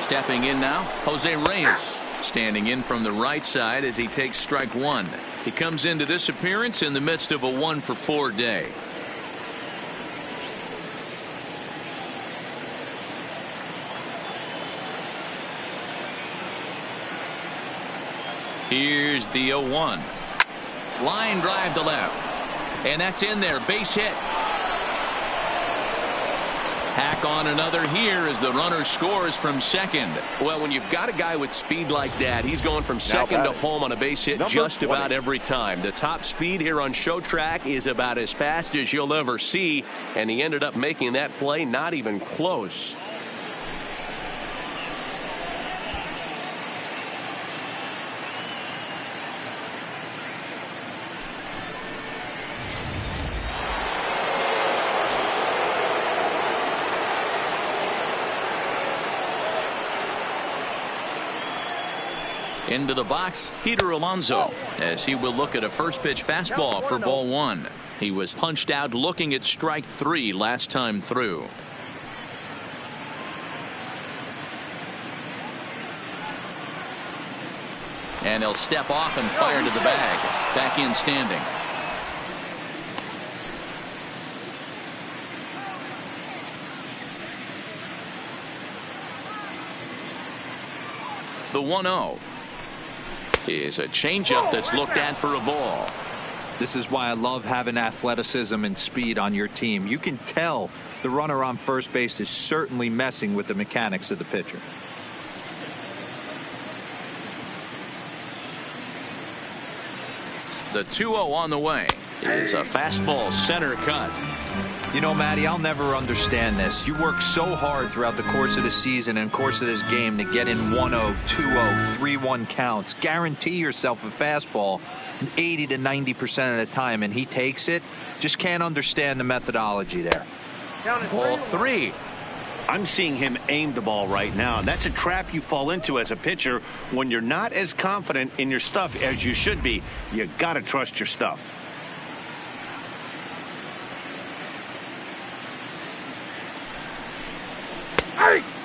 [SPEAKER 1] Stepping in now, Jose Reyes. Standing in from the right side as he takes strike 1. He comes into this appearance in the midst of a 1-for-4 day. Here's the 0-1. Line drive to left. And that's in there. Base hit. Tack on another here as the runner scores from second.
[SPEAKER 7] Well, when you've got a guy with speed like that, he's going from second to home on a base hit just about every time. The top speed here on Show Track is about as fast as you'll ever see, and he ended up making that play not even close.
[SPEAKER 1] Into the box, Peter Alonso, as he will look at a first pitch fastball for ball 1. He was punched out looking at strike 3 last time through. And he'll step off and fire to the bag. Back in standing. The 1-0. Is a changeup that's looked at for a ball.
[SPEAKER 4] This is why I love having athleticism and speed on your team. You can tell the runner on first base is certainly messing with the mechanics of the pitcher.
[SPEAKER 1] The 2-0 on the way. It's a fastball center cut.
[SPEAKER 4] You know, Matty, I'll never understand this. You work so hard throughout the course of the season and course of this game to get in 1-0, 2-0, 3-1 counts. Guarantee yourself a fastball 80 to 90% of the time, and he takes it. Just can't understand the methodology there.
[SPEAKER 1] Ball 3.
[SPEAKER 2] I'm seeing him aim the ball right now. That's a trap you fall into as a pitcher when you're not as confident in your stuff as you should be. You got to trust your stuff.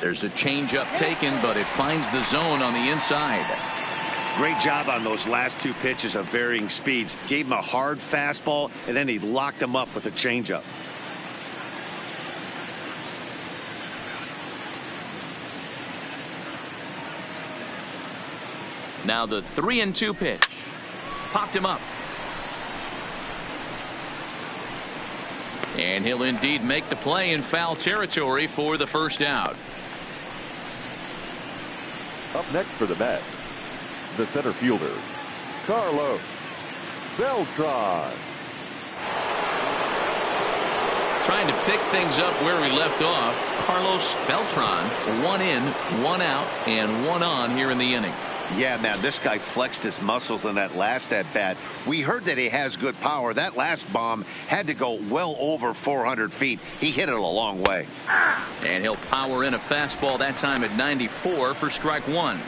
[SPEAKER 1] There's a changeup taken, but it finds the zone on the inside.
[SPEAKER 2] Great job on those last 2 pitches of varying speeds. Gave him a hard fastball, and then he locked him up with a changeup.
[SPEAKER 1] Now the 3-2 pitch. Popped him up. And he'll indeed make the play in foul territory for the first out.
[SPEAKER 3] Up next for the Mets, the center fielder, Carlos Beltran.
[SPEAKER 1] Trying to pick things up where we left off. Carlos Beltran, 1 in, 1 out, and 1 on here in the inning.
[SPEAKER 2] Yeah, man, this guy flexed his muscles in that last at bat. We heard that he has good power. That last bomb had to go well over 400 feet. He hit it a long way.
[SPEAKER 1] And he'll power in a fastball that time at 94 for strike 1.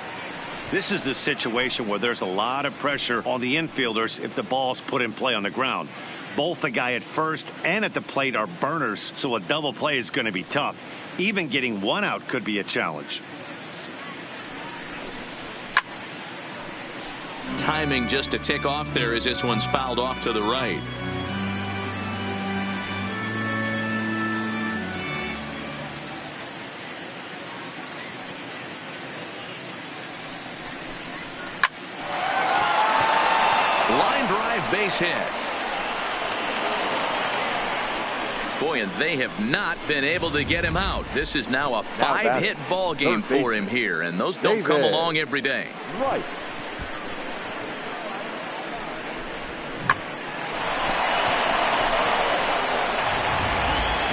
[SPEAKER 2] This is the situation where there's a lot of pressure on the infielders if the ball's put in play on the ground. Both the guy at first and at the plate are burners, so a double play is going to be tough. Even getting 1 out could be a challenge.
[SPEAKER 1] Timing just to tick off there as this one's fouled off to the right. Line drive, base hit. Boy, and they have not been able to get him out. This is now a 5-hit ball game for him here, and those don't come along every day.
[SPEAKER 3] Right.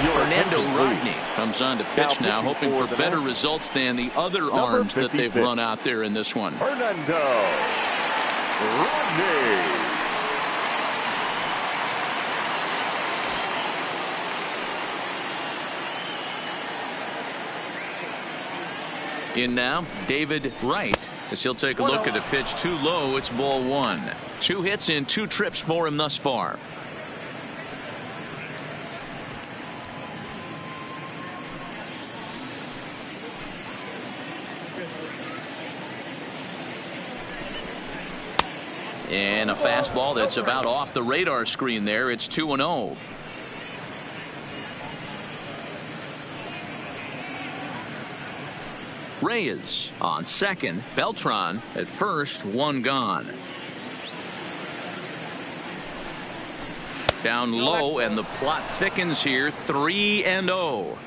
[SPEAKER 1] Fernando Rodney comes on to pitch now, hoping for better results than the other arms that they've run out there in this one.
[SPEAKER 3] Fernando Rodney.
[SPEAKER 1] In now, David Wright, as he'll take a look at a pitch too low. It's ball 1. 2 hits in 2 trips for him thus far. And a fastball that's about off the radar screen there. It's 2-0. Reyes on second. Beltran at first, one gone. Down low, and the plot thickens here. 3-0.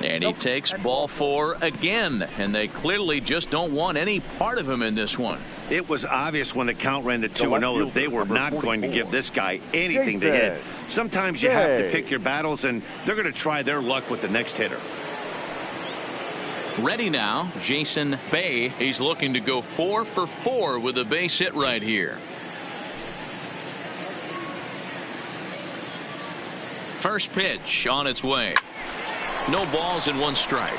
[SPEAKER 1] And he takes ball 4 again, and they clearly just don't want any part of him in this one.
[SPEAKER 2] It was obvious when the count ran to 2-0 that they were not going to give this guy anything to hit. Sometimes you have to pick your battles, and they're going to try their luck with the next hitter.
[SPEAKER 1] Ready now, Jason Bay. He's looking to go 4 for 4 with a base hit right here. First pitch on its way. No balls and 1 strike.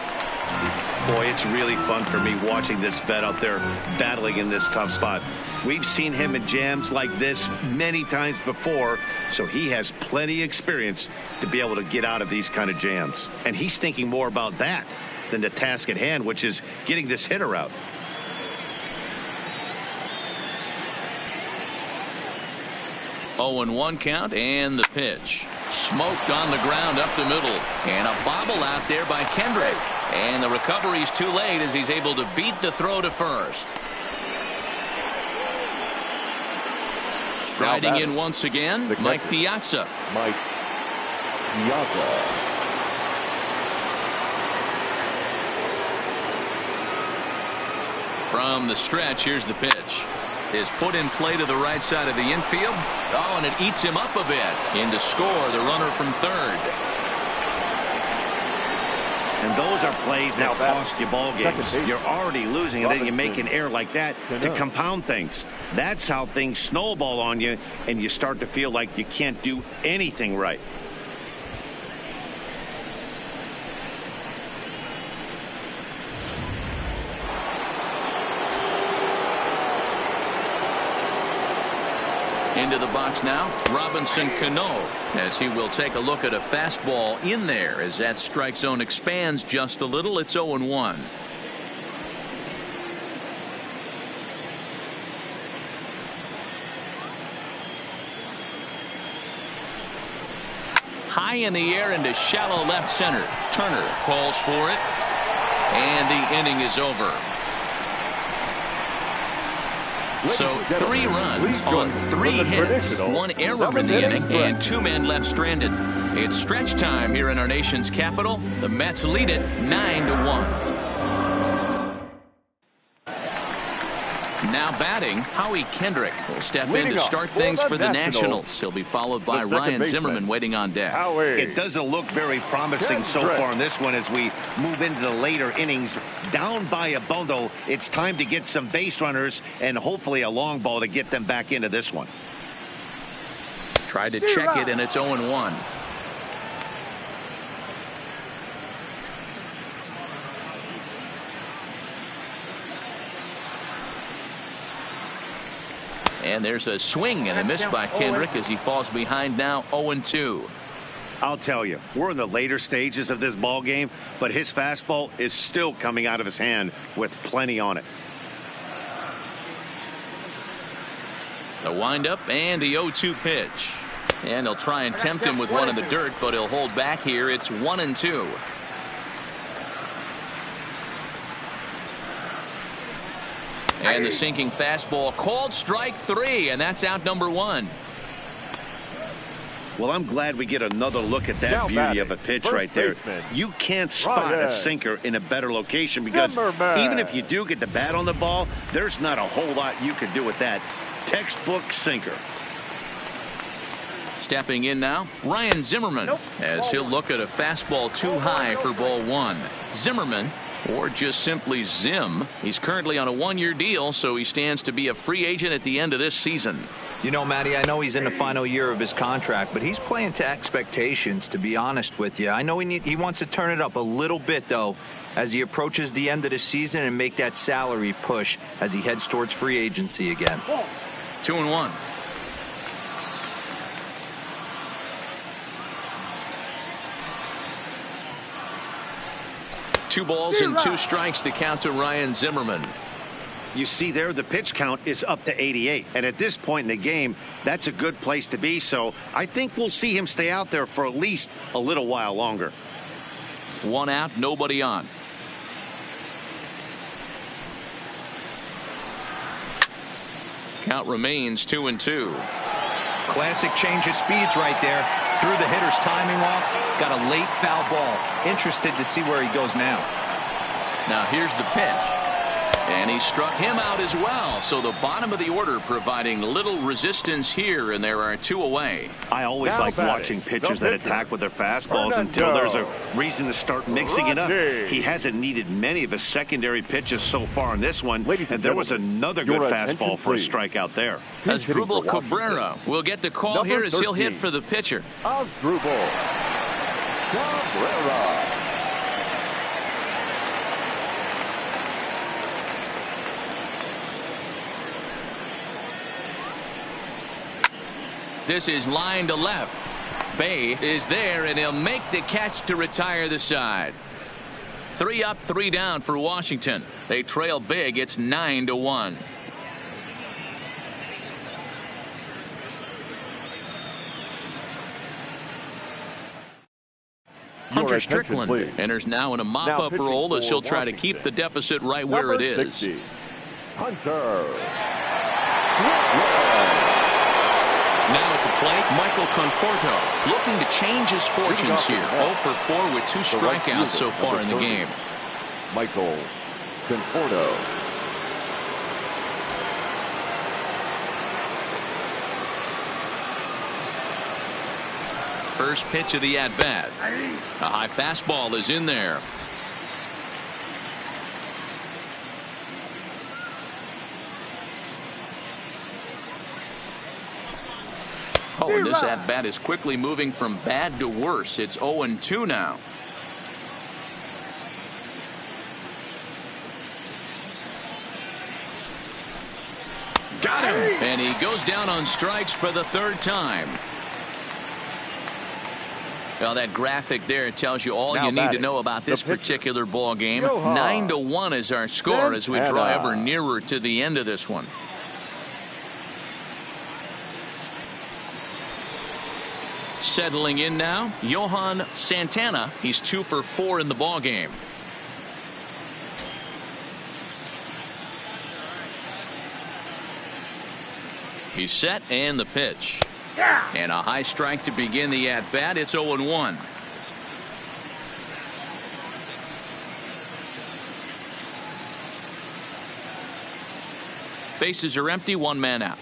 [SPEAKER 2] Boy, it's really fun for me watching this vet out there battling in this tough spot. We've seen him in jams like this many times before, so he has plenty of experience to be able to get out of these kind of jams. And he's thinking more about that than the task at hand, which is getting this hitter out.
[SPEAKER 1] Oh, and 1 count, and the pitch. Smoked on the ground up the middle, and a bobble out there by Kendrick, and the recovery's too late as he's able to beat the throw to first. Striding in once again, Mike Piazza.
[SPEAKER 3] Mike Piazza.
[SPEAKER 1] From the stretch, here's the pitch. Is put in play to the right side of the infield. Oh, and it eats him up a bit. In to score, the runner from third.
[SPEAKER 2] And those are plays that cost you ball games. You're already losing, and then you make an error like that to compound things. That's how things snowball on you, and you start to feel like you can't do anything right.
[SPEAKER 1] Into the box now, Robinson Cano, as he will take a look at a fastball in there as that strike zone expands just a little. It's 0-1. High in the air into shallow left center. Turner calls for it, and the inning is over. So 3 runs on 3 hits, 1 error in the inning, and 2 men left stranded. It's stretch time here in our nation's capital. The Mets lead it 9-1. Now batting, Howie Kendrick will step in to start things for the Nationals. He'll be followed by Ryan Zimmerman waiting on deck.
[SPEAKER 2] It doesn't look very promising so far in this one as we move into the later innings. Down by a bundle, it's time to get some base runners and hopefully a long ball to get them back into this one.
[SPEAKER 1] Tried to check it, and it's 0-1. And there's a swing and a miss by Kendrick as he falls behind now 0-2.
[SPEAKER 2] I'll tell you, we're in the later stages of this ball game, but his fastball is still coming out of his hand with plenty on it.
[SPEAKER 1] The windup and the 0-2 pitch. And they'll try and tempt him with one in the dirt, but he'll hold back here. It's 1-2. And the sinking fastball called strike 3, and that's out number 1.
[SPEAKER 2] Well, I'm glad we get another look at that beauty of a pitch right there. You can't spot a sinker in a better location because even if you do get the bat on the ball, there's not a whole lot you can do with that. Textbook sinker.
[SPEAKER 1] Stepping in now, Ryan Zimmerman, as he'll look at a fastball too high for ball 1. Zimmerman, or just simply Zim, he's currently on a 1-year deal, so he stands to be a free agent at the end of this season.
[SPEAKER 4] You know, Matty, I know he's in the final year of his contract, but he's playing to expectations, to be honest with you. I know he wants to turn it up a little bit, though, as he approaches the end of the season and make that salary push as he heads towards free agency again.
[SPEAKER 1] 2-1. Two balls and 2 strikes, the count to Ryan Zimmerman.
[SPEAKER 2] You see there, the pitch count is up to 88. And at this point in the game, that's a good place to be. So I think we'll see him stay out there for at least a little while longer.
[SPEAKER 1] 1 out, nobody on. Count remains 2-2.
[SPEAKER 4] Classic change of speeds right there. Threw the hitter's timing off. Got a late foul ball. Interested to see where he goes now.
[SPEAKER 1] Now here's the pitch. And he struck him out as well. So the bottom of the order providing little resistance here, and there are 2 away.
[SPEAKER 2] I always like watching pitchers that attack with their fastballs until there's a reason to start mixing it up. He hasn't needed many of his secondary pitches so far in this one, and there was another good fastball for a strikeout there.
[SPEAKER 1] Asdrubal Cabrera will get the call here as he'll hit for the pitcher.
[SPEAKER 3] Asdrubal Cabrera.
[SPEAKER 1] This is line to left. Bay is there, and he'll make the catch to retire the side. 3 up, 3 down for Washington. They trail big. It's 9-1. Hunter Strickland enters now in a mop-up role as he'll try to keep the deficit right where it is.
[SPEAKER 3] 60, Hunter.
[SPEAKER 1] Now at the plate, Michael Conforto looking to change his fortunes here. 0 for 4 with 2 strikeouts so far in the game.
[SPEAKER 3] Michael Conforto.
[SPEAKER 1] First pitch of the at-bat. A high fastball is in there. Oh, and this at-bat is quickly moving from bad to worse. It's 0-2 now. Got him! And he goes down on strikes for the 3rd time. Well, that graphic there tells you all you need to know about this particular ball game. 9-1 is our score as we draw ever nearer to the end of this one. Settling in now, Johan Santana. He's 2 for 4 in the ball game. He's set, and the pitch. And a high strike to begin the at-bat. It's 0-1. Bases are empty, 1 man out.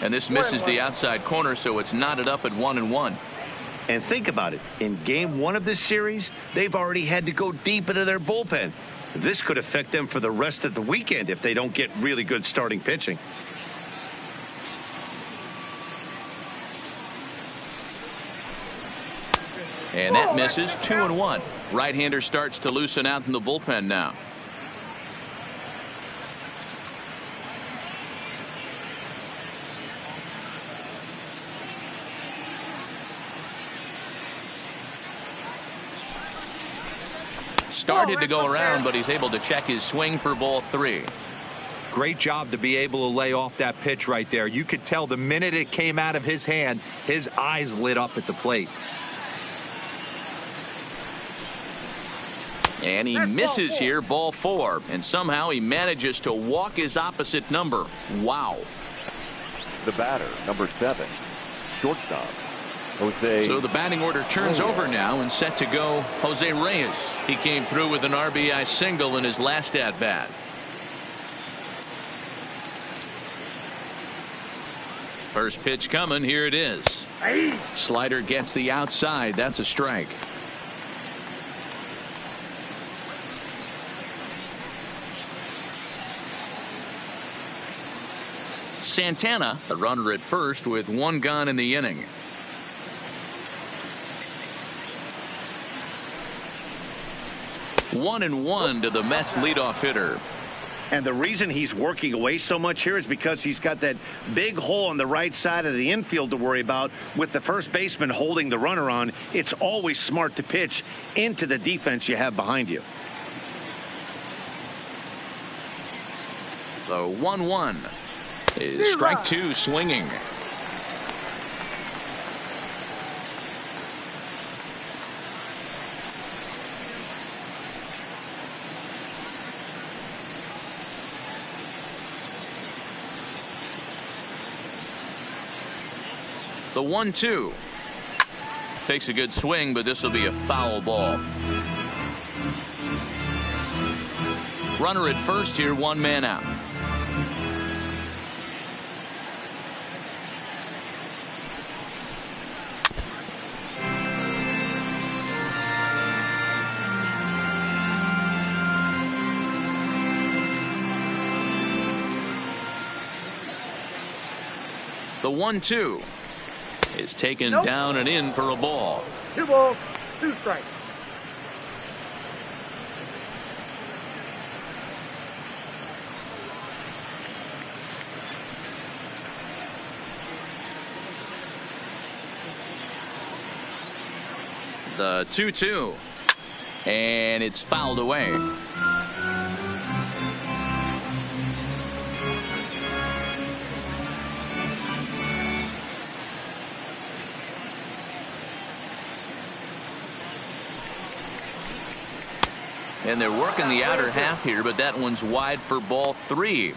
[SPEAKER 1] And this misses the outside corner, so it's knotted up at 1-1.
[SPEAKER 2] And think about it. In game 1 of this series, they've already had to go deep into their bullpen. This could affect them for the rest of the weekend if they don't get really good starting pitching.
[SPEAKER 1] And that misses. 2-1. Right-hander starts to loosen out in the bullpen now. Started to go around, but he's able to check his swing for ball 3.
[SPEAKER 4] Great job to be able to lay off that pitch right there. You could tell the minute it came out of his hand, his eyes lit up at the plate.
[SPEAKER 1] And he misses here, ball 4. And somehow he manages to walk his opposite number. Wow.
[SPEAKER 3] The batter, number 7, shortstop. Jose.
[SPEAKER 1] So the batting order turns over now, and set to go Jose Reyes. He came through with an RBI single in his last at-bat. First pitch coming. Here it is. Slider gets the outside. That's a strike. Santana, a runner at first with 1 gone in the inning. One and one to the Mets leadoff hitter.
[SPEAKER 2] And the reason he's working away so much here is because he's got that big hole on the right side of the infield to worry about with the first baseman holding the runner on. It's always smart to pitch into the defense you have behind you.
[SPEAKER 1] The 1-1 is strike two swinging. The 1-2 takes a good swing, but this will be a foul ball. Runner at first here, one man out. The 1-2 is taken down and in for a ball.
[SPEAKER 6] 2 balls, 2 strikes.
[SPEAKER 1] The 2-2, and it's fouled away. And they're working the outer half here, but that one's wide for ball 3.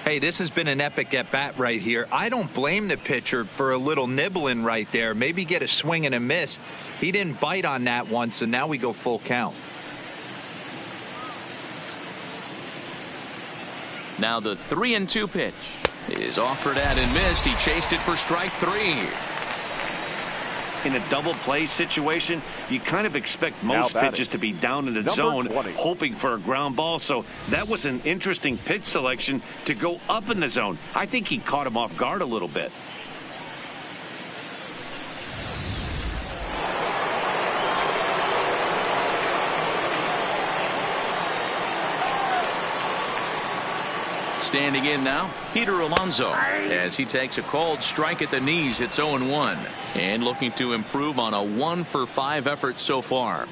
[SPEAKER 4] Hey, this has been an epic at bat right here. I don't blame the pitcher for a little nibbling right there. Maybe get a swing and a miss. He didn't bite on that one, so now we go full count.
[SPEAKER 1] Now the 3-2 pitch is offered at and missed. He chased it for strike 3.
[SPEAKER 2] In a double play situation, you kind of expect most pitches to be down in the zone, hoping for a ground ball. So that was an interesting pitch selection to go up in the zone. I think he caught him off guard a little bit.
[SPEAKER 1] Standing in now, Peter Alonso, as he takes a called strike at the knees. It's 0-1, and looking to improve on a 1-for-5 effort so far.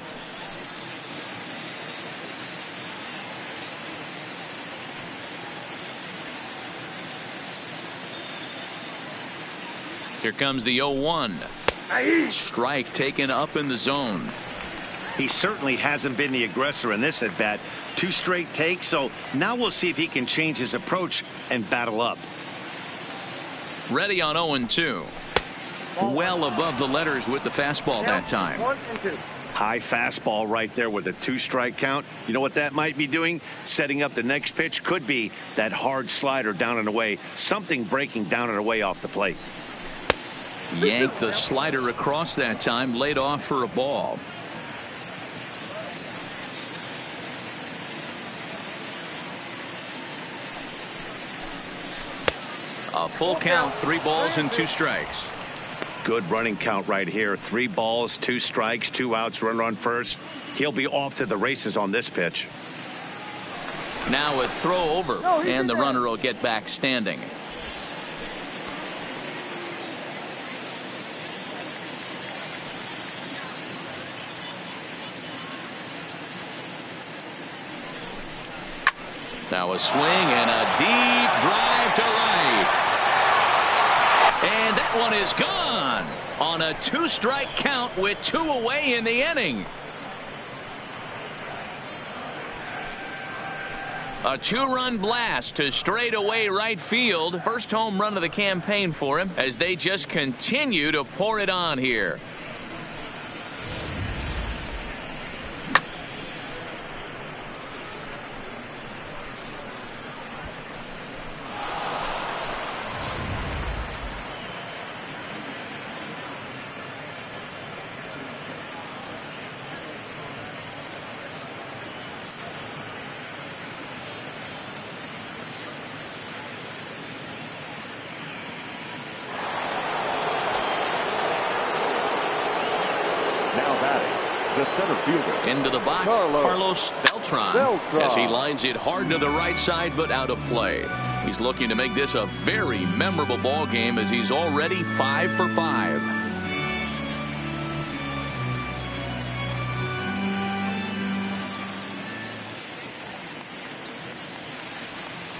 [SPEAKER 1] Here comes the 0-1. Strike taken up in the zone.
[SPEAKER 2] He certainly hasn't been the aggressor in this at bat. 2 straight takes, so now we'll see if he can change his approach and battle up.
[SPEAKER 1] Ready on 0-2. Well above the letters with the fastball that time.
[SPEAKER 6] 1 and 2.
[SPEAKER 2] High fastball right there with a 2-strike count. You know what that might be doing? Setting up the next pitch. Could be that hard slider down and away. Something breaking down and away off the plate.
[SPEAKER 1] Yanked the slider across that time, laid off for a ball. A full count, 3 balls and 2 strikes.
[SPEAKER 2] Good running count right here. 3 balls, 2 strikes, 2 outs, runner on first. He'll be off to the races on this pitch.
[SPEAKER 1] Now a throw over, and the runner will get back standing. Now a swing and a deep drive to right. And that one is gone on a 2-strike count with 2 away in the inning. A 2-run blast to straightaway right field. First home run of the campaign for him as they just continue to pour it on here. Into the box, Carlos Beltran, as he lines it hard to the right side, but out of play. He's looking to make this a very memorable ball game as he's already 5 for 5.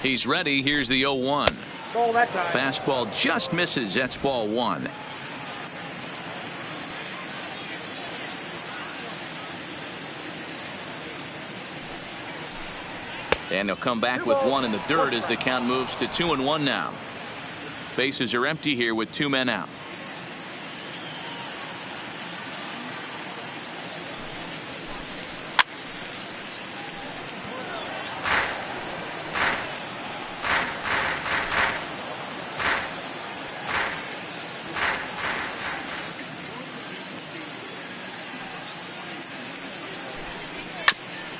[SPEAKER 1] He's ready. Here's the 0-1. Fastball just misses. That's ball 1. And he'll come back with 1 in the dirt as the count moves to 2-1 now. Bases are empty here with 2 men out.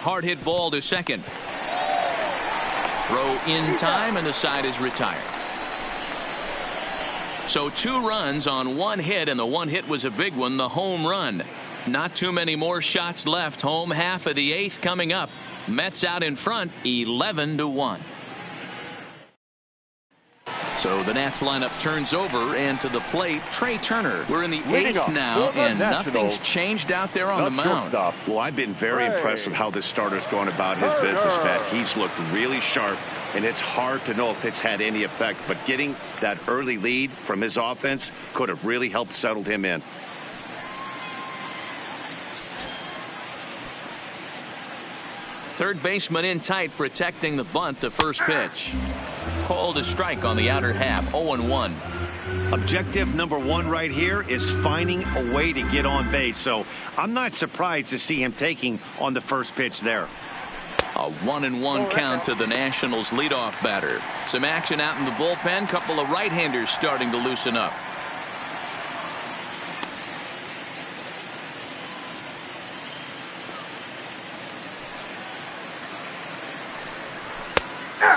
[SPEAKER 1] Hard hit ball to second. Throw in time, and the side is retired. So 2 runs on 1 hit, and the 1 hit was a big one, the home run. Not too many more shots left. Home half of the 8th coming up. Mets out in front, 11-1. So the Nats lineup turns over, and to the plate, Trey Turner. We're in the 8th now, and nothing's changed out there on the mound.
[SPEAKER 2] Well, I've been very impressed with how this starter's going about his business, Matt. He's looked really sharp, and it's hard to know if it's had any effect, but getting that early lead from his offense could have really helped settle him in.
[SPEAKER 1] Third baseman in tight, protecting the bunt. The first pitch called a strike on the outer half. 0-1.
[SPEAKER 2] Objective number 1 right here is finding a way to get on base, so I'm not surprised to see him taking on the first pitch there.
[SPEAKER 1] A 1-1 count to the Nationals leadoff batter. Some action out in the bullpen. Couple of right-handers starting to loosen up.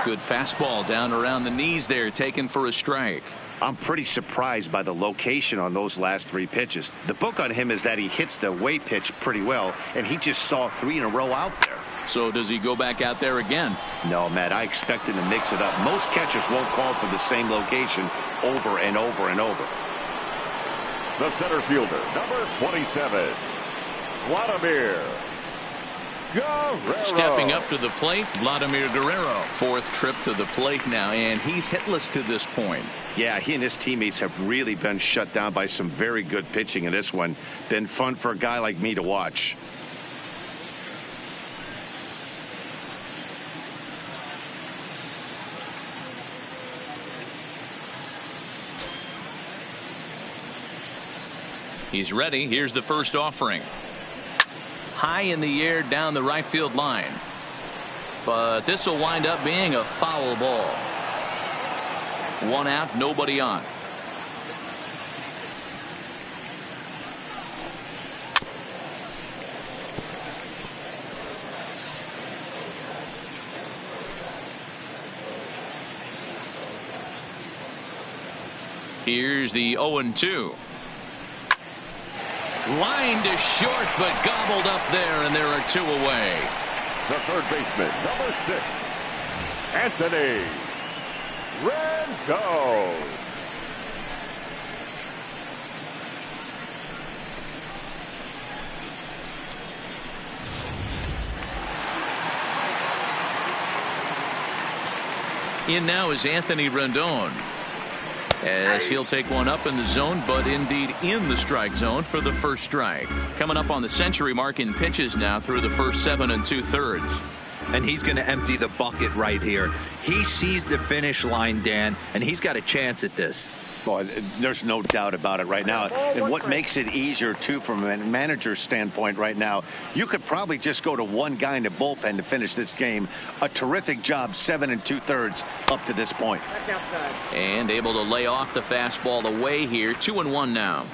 [SPEAKER 1] Good fastball down around the knees there, taken for a strike.
[SPEAKER 2] I'm pretty surprised by the location on those last 3 pitches. The book on him is that he hits the away pitch pretty well, and he just saw 3 in a row out there.
[SPEAKER 1] So does he go back out there again?
[SPEAKER 2] No, Matt, I expect him to mix it up. Most catchers won't call for the same location over and over and over.
[SPEAKER 3] The center fielder, number 27, Vladimir Guerrero.
[SPEAKER 1] Stepping up to the plate, Vladimir Guerrero. 4th trip to the plate now, and he's hitless to this point.
[SPEAKER 2] Yeah, he and his teammates have really been shut down by some very good pitching in this one. Been fun for a guy like me to watch.
[SPEAKER 1] He's ready. Here's the first offering. High in the air down the right field line. But this will wind up being a foul ball. 1 out, nobody on. Here's the 0-2. Line to short, but gobbled up there, and there are 2 away.
[SPEAKER 3] The third baseman, number 6, Anthony Rendon.
[SPEAKER 1] In now is Anthony Rendon, as he'll take one up in the zone, but indeed in the strike zone for the first strike. Coming up on the century mark in pitches now through the first 7 2/3.
[SPEAKER 4] And he's going to empty the bucket right here. He sees the finish line, Dan, and he's got a chance at this.
[SPEAKER 2] Well, there's no doubt about it right now. And what makes it easier, too, from a manager's standpoint right now, you could probably just go to one guy in the bullpen to finish this game. A terrific job, 7 2/3 up to this point.
[SPEAKER 1] And able to lay off the fastball away here. 2-1 now.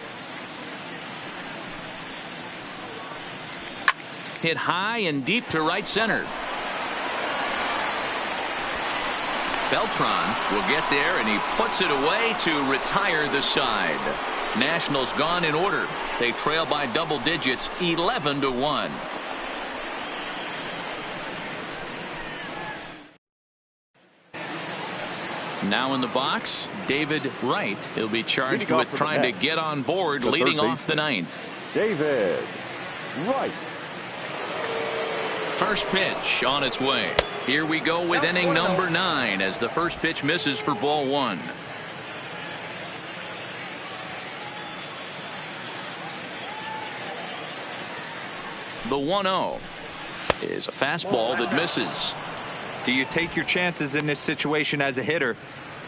[SPEAKER 1] Hit high and deep to right center. Beltran will get there, and he puts it away to retire the side. Nationals gone in order. They trail by double digits, 11-1. Now in the box, David Wright. He'll be charged
[SPEAKER 3] Leading
[SPEAKER 1] with
[SPEAKER 3] off for the
[SPEAKER 1] trying to
[SPEAKER 3] Mets,
[SPEAKER 1] get on board,
[SPEAKER 3] the
[SPEAKER 1] leading
[SPEAKER 3] third
[SPEAKER 1] off the
[SPEAKER 3] baseman,
[SPEAKER 1] ninth.
[SPEAKER 3] David Wright.
[SPEAKER 1] First pitch on its way. Here we go with inning number 9 as the first pitch misses for ball 1. The 1-0 is a fastball that misses.
[SPEAKER 4] Do you take your chances in this situation as a hitter,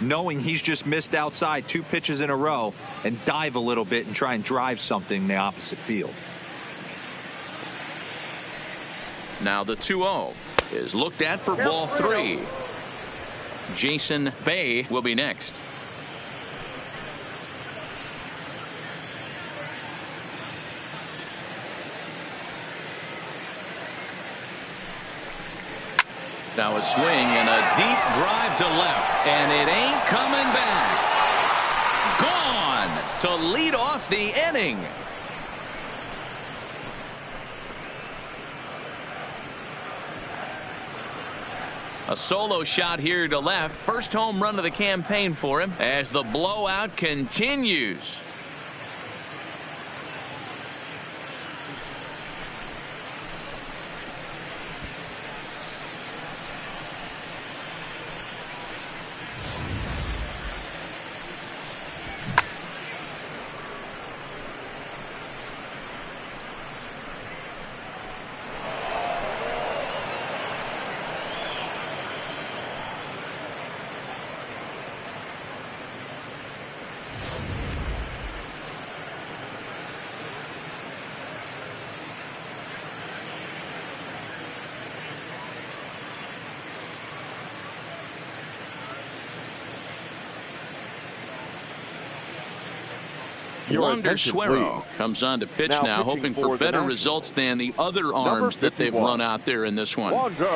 [SPEAKER 4] knowing he's just missed outside 2 pitches in a row, and dive a little bit and try and drive something in the opposite field?
[SPEAKER 1] Now the 2-0 is looked at for ball 3. Jason Bay will be next. Now a swing and a deep drive to left, and it ain't coming back. Gone to lead off the inning. A solo shot here to left. First home run of the campaign for him as the blowout continues. Wander Suero comes on to pitch now hoping for better results than the other arms that they've run out there in this one.
[SPEAKER 3] Wander Suero.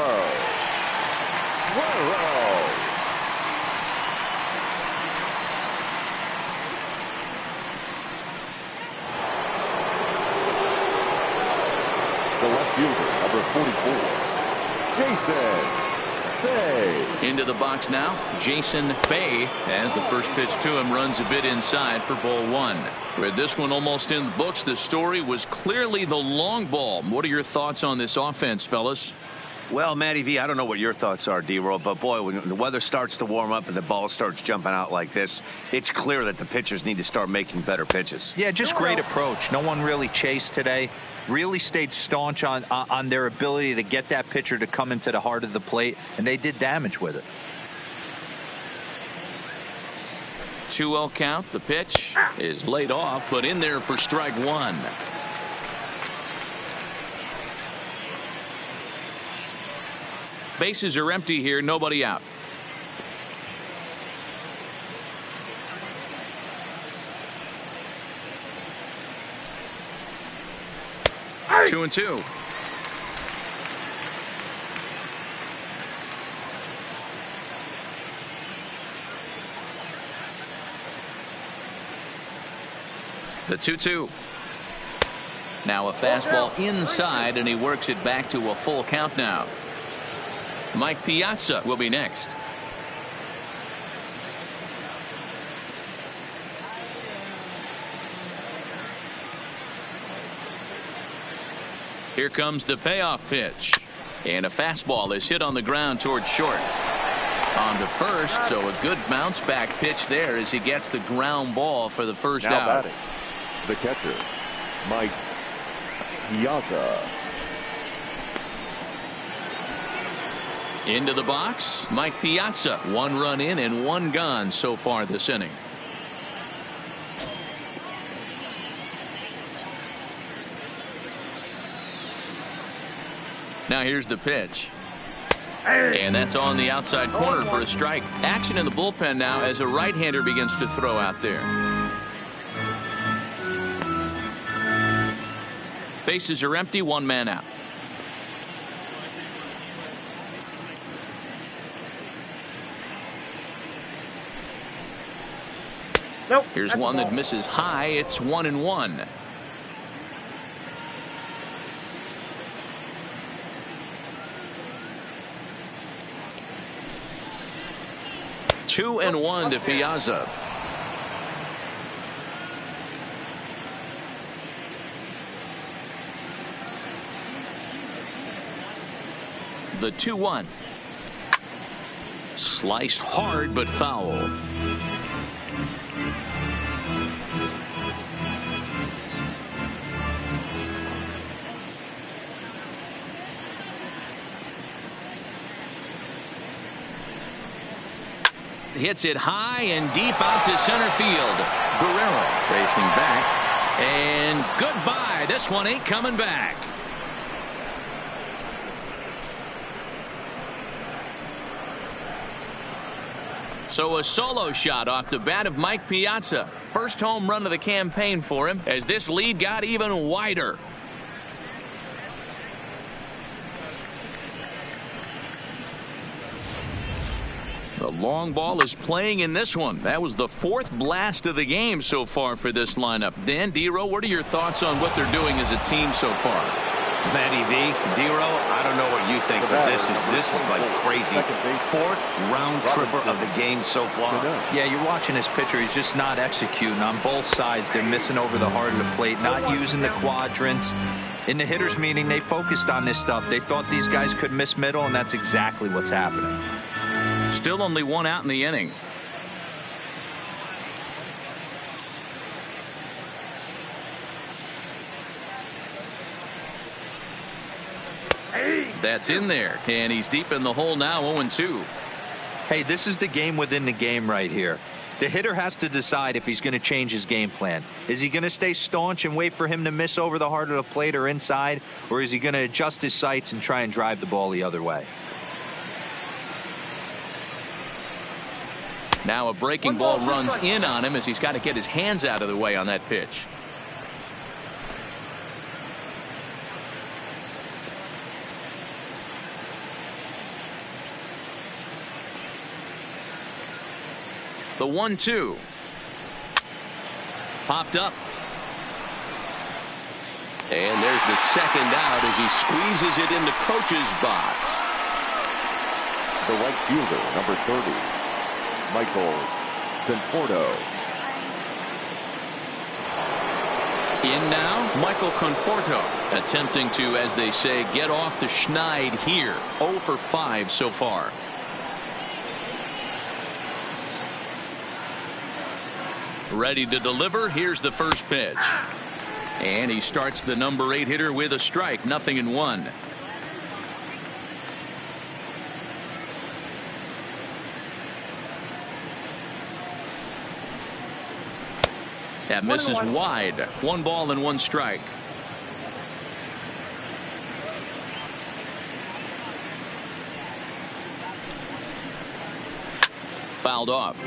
[SPEAKER 3] The left fielder, number 44, Jason Bay.
[SPEAKER 1] Into the box now, Jason Bay, as the first pitch to him runs a bit inside for ball 1. With this one almost in the books, the story was clearly the long ball. What are your thoughts on this offense, fellas?
[SPEAKER 2] Well, Matty V, I don't know what your thoughts are, D-Roll, but boy, when the weather starts to warm up and the ball starts jumping out like this, it's clear that the pitchers need to start making better pitches.
[SPEAKER 4] Yeah, just great approach. No one really chased today. Really stayed staunch on their ability to get that pitcher to come into the heart of the plate, and they did damage with it.
[SPEAKER 1] 2-0 count. The pitch is laid off, but in there for strike 1. Bases are empty here, nobody out. Hey. 2-2. The 2-2. Now a fastball inside, and he works it back to a full count now. Mike Piazza will be next. Here comes the payoff pitch. And a fastball is hit on the ground towards short. On to first, so a good bounce back pitch there as he gets the ground ball for the first
[SPEAKER 3] Now
[SPEAKER 1] out.
[SPEAKER 3] batting, the catcher, Mike Piazza.
[SPEAKER 1] Into the box, Mike Piazza. 1 run in and 1 gone so far this inning. Now here's the pitch. And that's on the outside corner for a strike. Action in the bullpen now as a right-hander begins to throw out there. Bases are empty, 1 man out.
[SPEAKER 6] Nope.
[SPEAKER 1] Here's one that misses high. It's 1-1. 2-1 to Piazza. The 2-1. Sliced hard but foul. Hits it high and deep out to center field. Guerrero racing back. And goodbye. This one ain't coming back. So a solo shot off the bat of Mike Piazza. First home run of the campaign for him as this lead got even wider. The long ball is playing in this one. That was the 4th blast of the game so far for this lineup. Dan, D-Row, what are your thoughts on what they're doing as a team so far?
[SPEAKER 2] Matty V, D-Row, I don't know what you think, but this is like crazy. 4th round tripper of the game so far.
[SPEAKER 4] Yeah, you're watching this pitcher. He's just not executing on both sides. They're missing over the heart of the plate, not using the quadrants. In the hitters meeting, they focused on this stuff. They thought these guys could miss middle, and that's exactly what's happening.
[SPEAKER 1] Still only 1 out in the inning. That's in there, and he's deep in the hole now. 0-2.
[SPEAKER 4] Hey, this is the game within the game right here. The hitter has to decide if he's going to change his game plan. Is he going to stay staunch and wait for him to miss over the heart of the plate or inside, or is he going to adjust his sights and try and drive the ball the other way?
[SPEAKER 1] Now a breaking ball runs in on him as he's got to get his hands out of the way on that pitch. The 1-2. Popped up.
[SPEAKER 7] And there's the second out as he squeezes it into coach's box.
[SPEAKER 3] The right fielder, number 30, Michael Conforto.
[SPEAKER 1] In now, Michael Conforto attempting to, as they say, get off the schneid here. 0 for 5 so far. Ready to deliver. Here's the first pitch. And he starts the number 8 hitter with a strike. 0-1. That misses wide. 1 ball and 1 strike. Fouled off.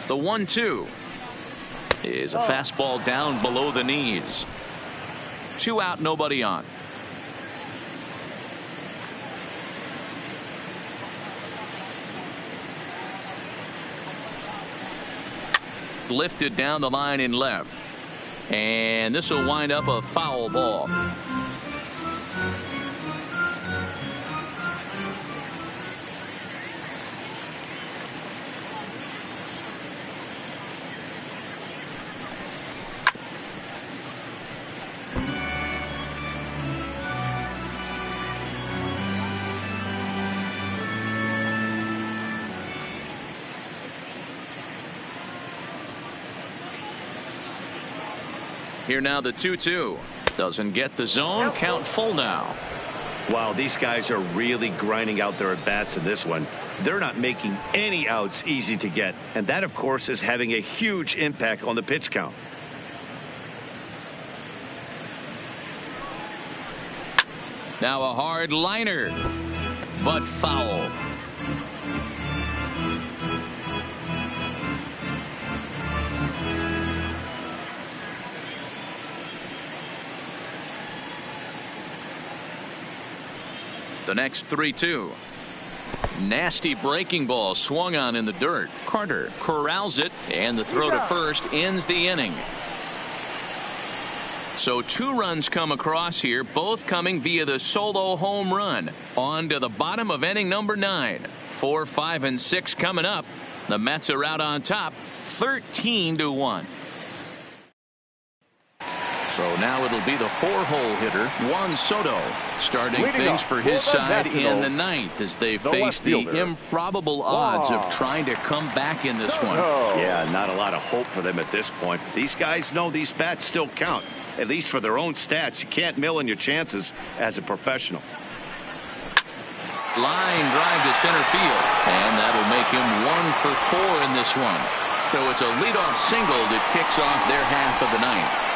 [SPEAKER 1] The 1-2 is a fastball down below the knees. 2 out, nobody on. Lifted down the line in left. And this will wind up a foul ball. Here now the 2-2. Doesn't get the zone. Count full now.
[SPEAKER 2] Wow, these guys are really grinding out their at-bats in this one. They're not making any outs easy to get. And that, of course, is having a huge impact on the pitch count.
[SPEAKER 1] Now a hard liner, but foul. The next 3-2. Nasty breaking ball swung on in the dirt. Carter corrals it, and the throw to first ends the inning. So 2 runs come across here, both coming via the solo home run. On to the bottom of inning number 9. 4, 5, and 6 coming up. The Mets are out on top, 13-1. So now it'll be the 4-hole hitter, Juan Soto, starting things for his side in the 9th as they face the improbable odds of trying to come back in this one.
[SPEAKER 2] Yeah, not a lot of hope for them at this point. These guys know these bats still count, at least for their own stats. You can't mill in your chances as a professional.
[SPEAKER 1] Line drive to center field, and that'll make him 1 for 4 in this one. So it's a leadoff single that kicks off their half of the 9th.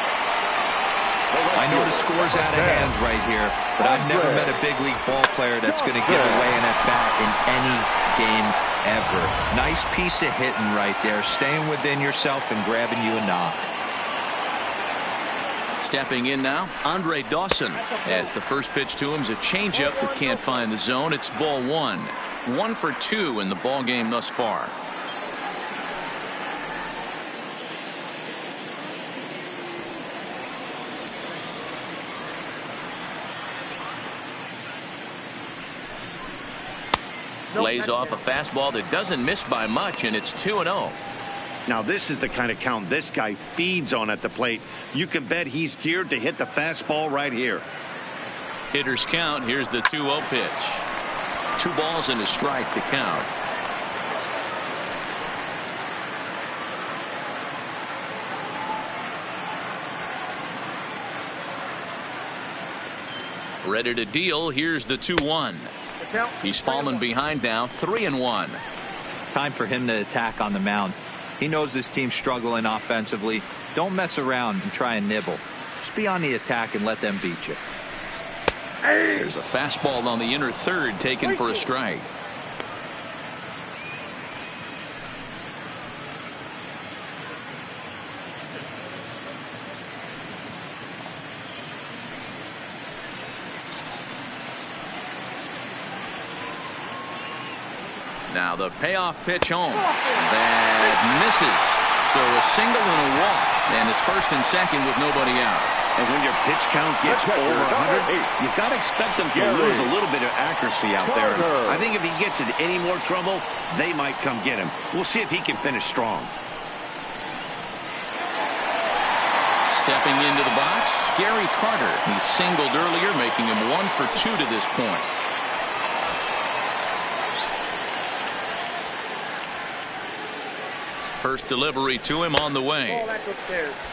[SPEAKER 4] I know the score's out of hands right here, but I've never met a big league ball player that's going to give away an at-bat in any game ever. Nice piece of hitting right there, staying within yourself and grabbing you a knock.
[SPEAKER 1] Stepping in now, Andre Dawson, as the first pitch to him is a changeup that can't find the zone. It's ball 1. 1 for 2 in the ball game thus far. Lays off a fastball that doesn't miss by much, and it's 2-0.
[SPEAKER 2] Now this is the kind of count this guy feeds on at the plate. You can bet he's geared to hit the fastball right here.
[SPEAKER 1] Hitters count. Here's the 2-0 pitch. 2 balls and a strike to count. Ready to deal. Here's the 2-1. He's fallen behind now, 3-1.
[SPEAKER 4] Time for him to attack on the mound. He knows this team's struggling offensively. Don't mess around and try and nibble. Just be on the attack and let them beat you.
[SPEAKER 1] There's a fastball on the inner third taken for a strike. Now the payoff pitch home. That misses. So a single and a walk. And it's first and second with nobody out.
[SPEAKER 2] And when your pitch count gets over 100, you've got to expect them to lose a little bit of accuracy out there. And I think if he gets in any more trouble, they might come get him. We'll see if he can finish strong.
[SPEAKER 1] Stepping into the box, Gary Carter. He singled earlier, making him 1 for 2 to this point. First delivery to him on the way.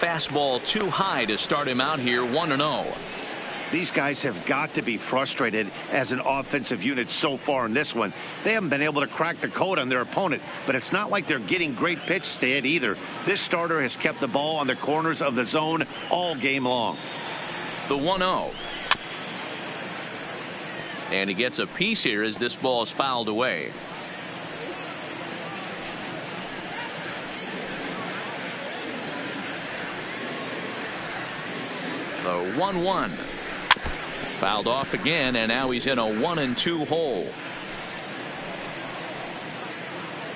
[SPEAKER 1] Fastball too high to start him out here, 1-0.
[SPEAKER 2] These guys have got to be frustrated as an offensive unit so far in this one. They haven't been able to crack the code on their opponent, but it's not like they're getting great pitches to hit either. This starter has kept the ball on the corners of the zone all game long.
[SPEAKER 1] The 1-0. And he gets a piece here as this ball is fouled away. The 1-1. Fouled off again, and now he's in a 1-2 hole.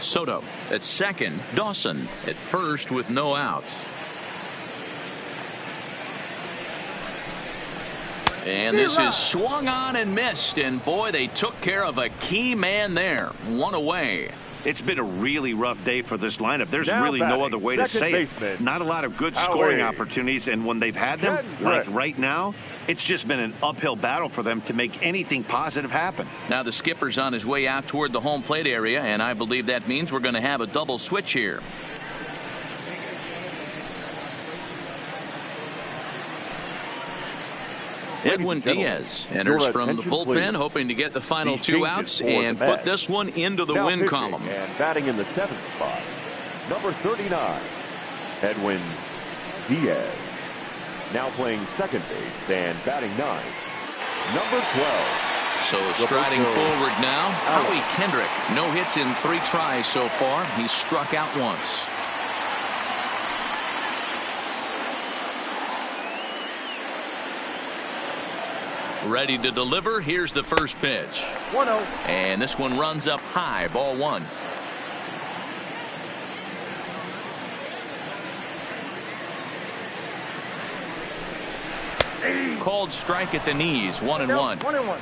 [SPEAKER 1] Soto at second. Dawson at first with no outs. And this is swung on and missed, and boy, they took care of a key man there. 1 away.
[SPEAKER 2] It's been a really rough day for this lineup. There's really no other way to say it. Not a lot of good scoring opportunities, and when they've had them, like right now, it's just been an uphill battle for them to make anything positive happen.
[SPEAKER 1] Now the skipper's on his way out toward the home plate area, and I believe that means we're going to have a double switch here. Edwin Diaz enters from the bullpen, hoping to get the final 2 outs and put this one into the win column.
[SPEAKER 3] And batting in the 7th spot, number 39, Edwin Diaz. Now playing second base and batting 9, number 12.
[SPEAKER 1] So striding forward now, Howie Kendrick. No hits in 3 tries so far. He's struck out once. Ready to deliver. Here's the first pitch.
[SPEAKER 6] 1-0.
[SPEAKER 1] And this one runs up high. Ball one. Called strike at the knees. 1-1.
[SPEAKER 6] 1-1.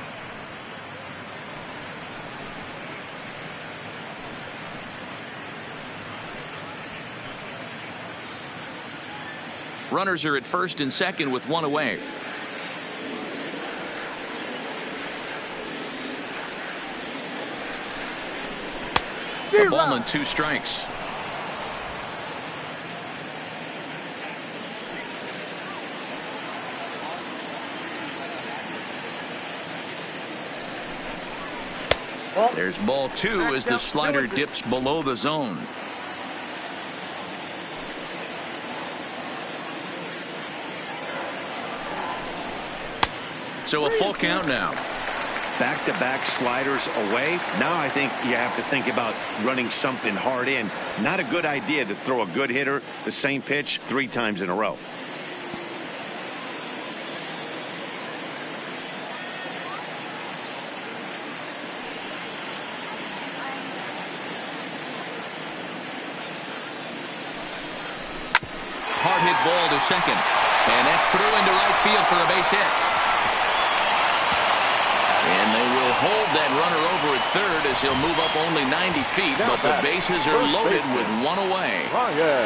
[SPEAKER 1] Runners are at first and second with one away. A ball and 2 strikes. There's ball 2 as the slider dips below the zone. So a full count now.
[SPEAKER 2] Back-to-back sliders away. Now I think you have to think about running something hard in. Not a good idea to throw a good hitter the same pitch 3 times in a row.
[SPEAKER 1] Hard hit ball to second. And that's through into right field for a base hit. And they will hold that runner over at third as he'll move up only 90 feet. But the bases are loaded with one away.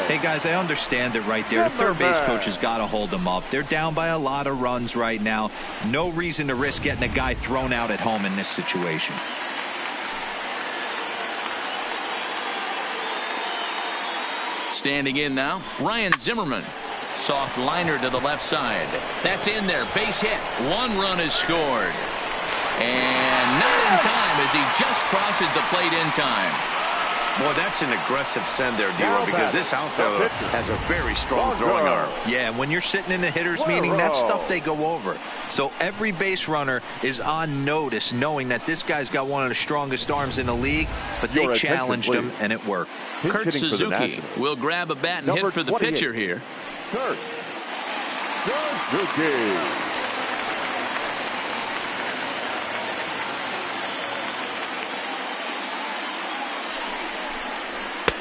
[SPEAKER 4] Hey, guys, I understand it right there. The third base coach has got to hold them up. They're down by a lot of runs right now. No reason to risk getting a guy thrown out at home in this situation.
[SPEAKER 1] Standing in now, Ryan Zimmerman. Soft liner to the left side. That's in there. Base hit. 1 run is scored. And not in time as he just crosses the plate in time.
[SPEAKER 2] Boy, that's an aggressive send there, D-Roy, because this outfielder has a very strong throwing arm.
[SPEAKER 4] Yeah, and when you're sitting in a hitter's meeting, that's stuff they go over. So every base runner is on notice knowing that this guy's got one of the strongest arms in the league, but they challenged him, and it worked.
[SPEAKER 1] Kurt Suzuki will grab a bat and hit for the pitcher here.
[SPEAKER 3] Kurt Suzuki.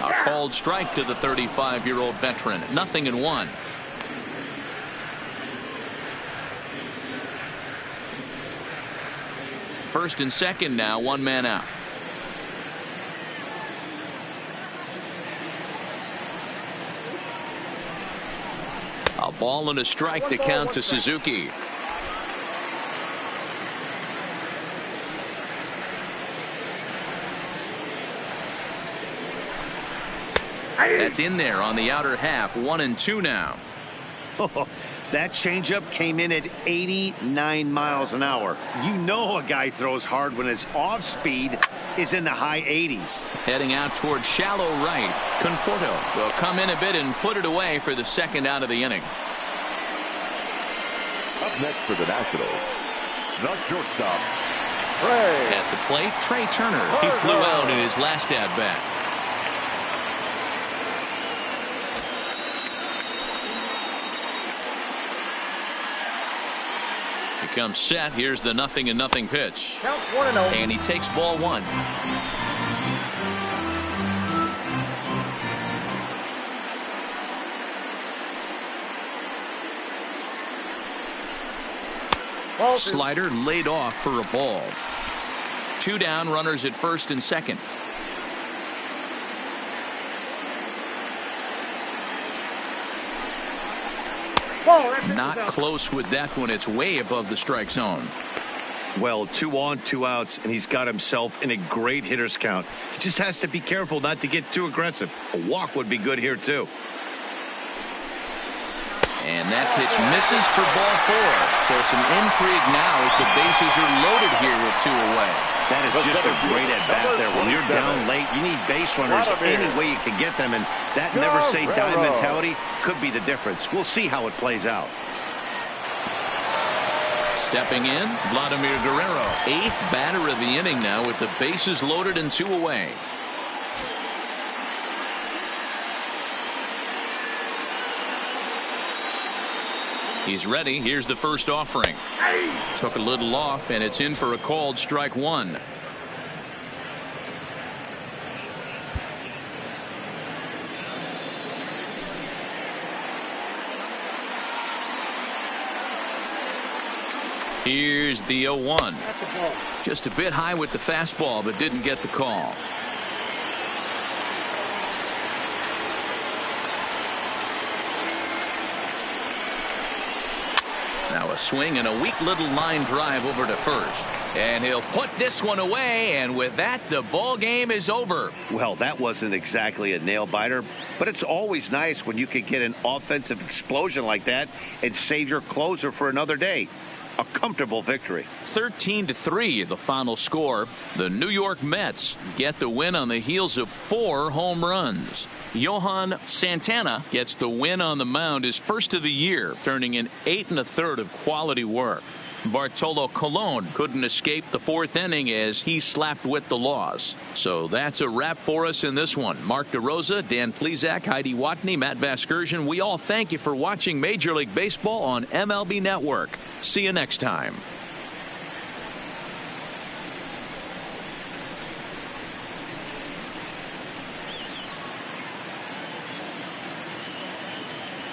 [SPEAKER 1] A called strike to the 35-year-old veteran. 0-1. First and second now, 1 man out. A ball and a strike to count to Suzuki. That's in there on the outer half. 1-2 now.
[SPEAKER 2] That changeup came in at 89 miles an hour. You know a guy throws hard when his off speed is in the high 80s.
[SPEAKER 1] Heading out towards shallow right. Conforto will come in a bit and put it away for the second out of the inning.
[SPEAKER 3] Up next for the Nationals, the shortstop,
[SPEAKER 1] At the plate, Trey Turner. He flew out in his last at bat. Comes set. Here's the 0-0 pitch.
[SPEAKER 6] Count 1-0.
[SPEAKER 1] And he takes ball 1. Slider laid off for a ball. 2 down, runners at first and second. Not close with that one. It's way above the strike zone.
[SPEAKER 2] Well, 2 on, 2 outs, and he's got himself in a great hitter's count. He just has to be careful not to get too aggressive. A walk would be good here, too.
[SPEAKER 1] And that pitch misses for ball 4. So some intrigue now as the bases are loaded here with 2 away.
[SPEAKER 2] That is just a great at-bat there. When you're down late, you need base runners any way you can get them, and that never-say-die mentality could be the difference. We'll see how it plays out.
[SPEAKER 1] Stepping in, Vladimir Guerrero. 8th batter of the inning now with the bases loaded and 2 away. He's ready. Here's the first offering. Took a little off, and it's in for a called strike one. Here's the 0-1. Just a bit high with the fastball, but didn't get the call. Now a swing and a weak little line drive over to first. And he'll put this one away, and with that, the ball game is over.
[SPEAKER 2] Well, that wasn't exactly a nail-biter, but it's always nice when you can get an offensive explosion like that and save your closer for another day. A comfortable victory.
[SPEAKER 1] 13-3, the final score. The New York Mets get the win on the heels of 4 home runs. Johan Santana gets the win on the mound, his first of the year, turning in 8 1/3 of quality work. Bartolo Colon couldn't escape the 4th inning as he slapped with the loss. So that's a wrap for us in this one. Mark DeRosa, Dan Plesac, Heidi Watney, Matt Vasgersian, we all thank you for watching Major League Baseball on MLB Network. See you next time.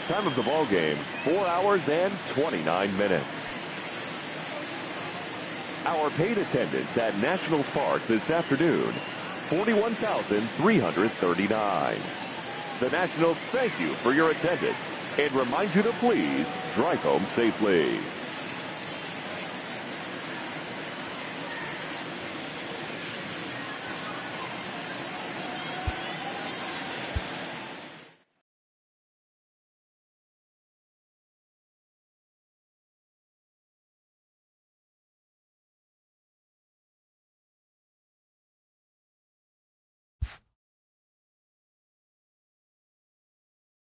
[SPEAKER 3] Time of the ball game, 4 hours and 29 minutes. Our paid attendance at Nationals Park this afternoon, 41,339. The Nationals thank you for your attendance and remind you to please drive home safely.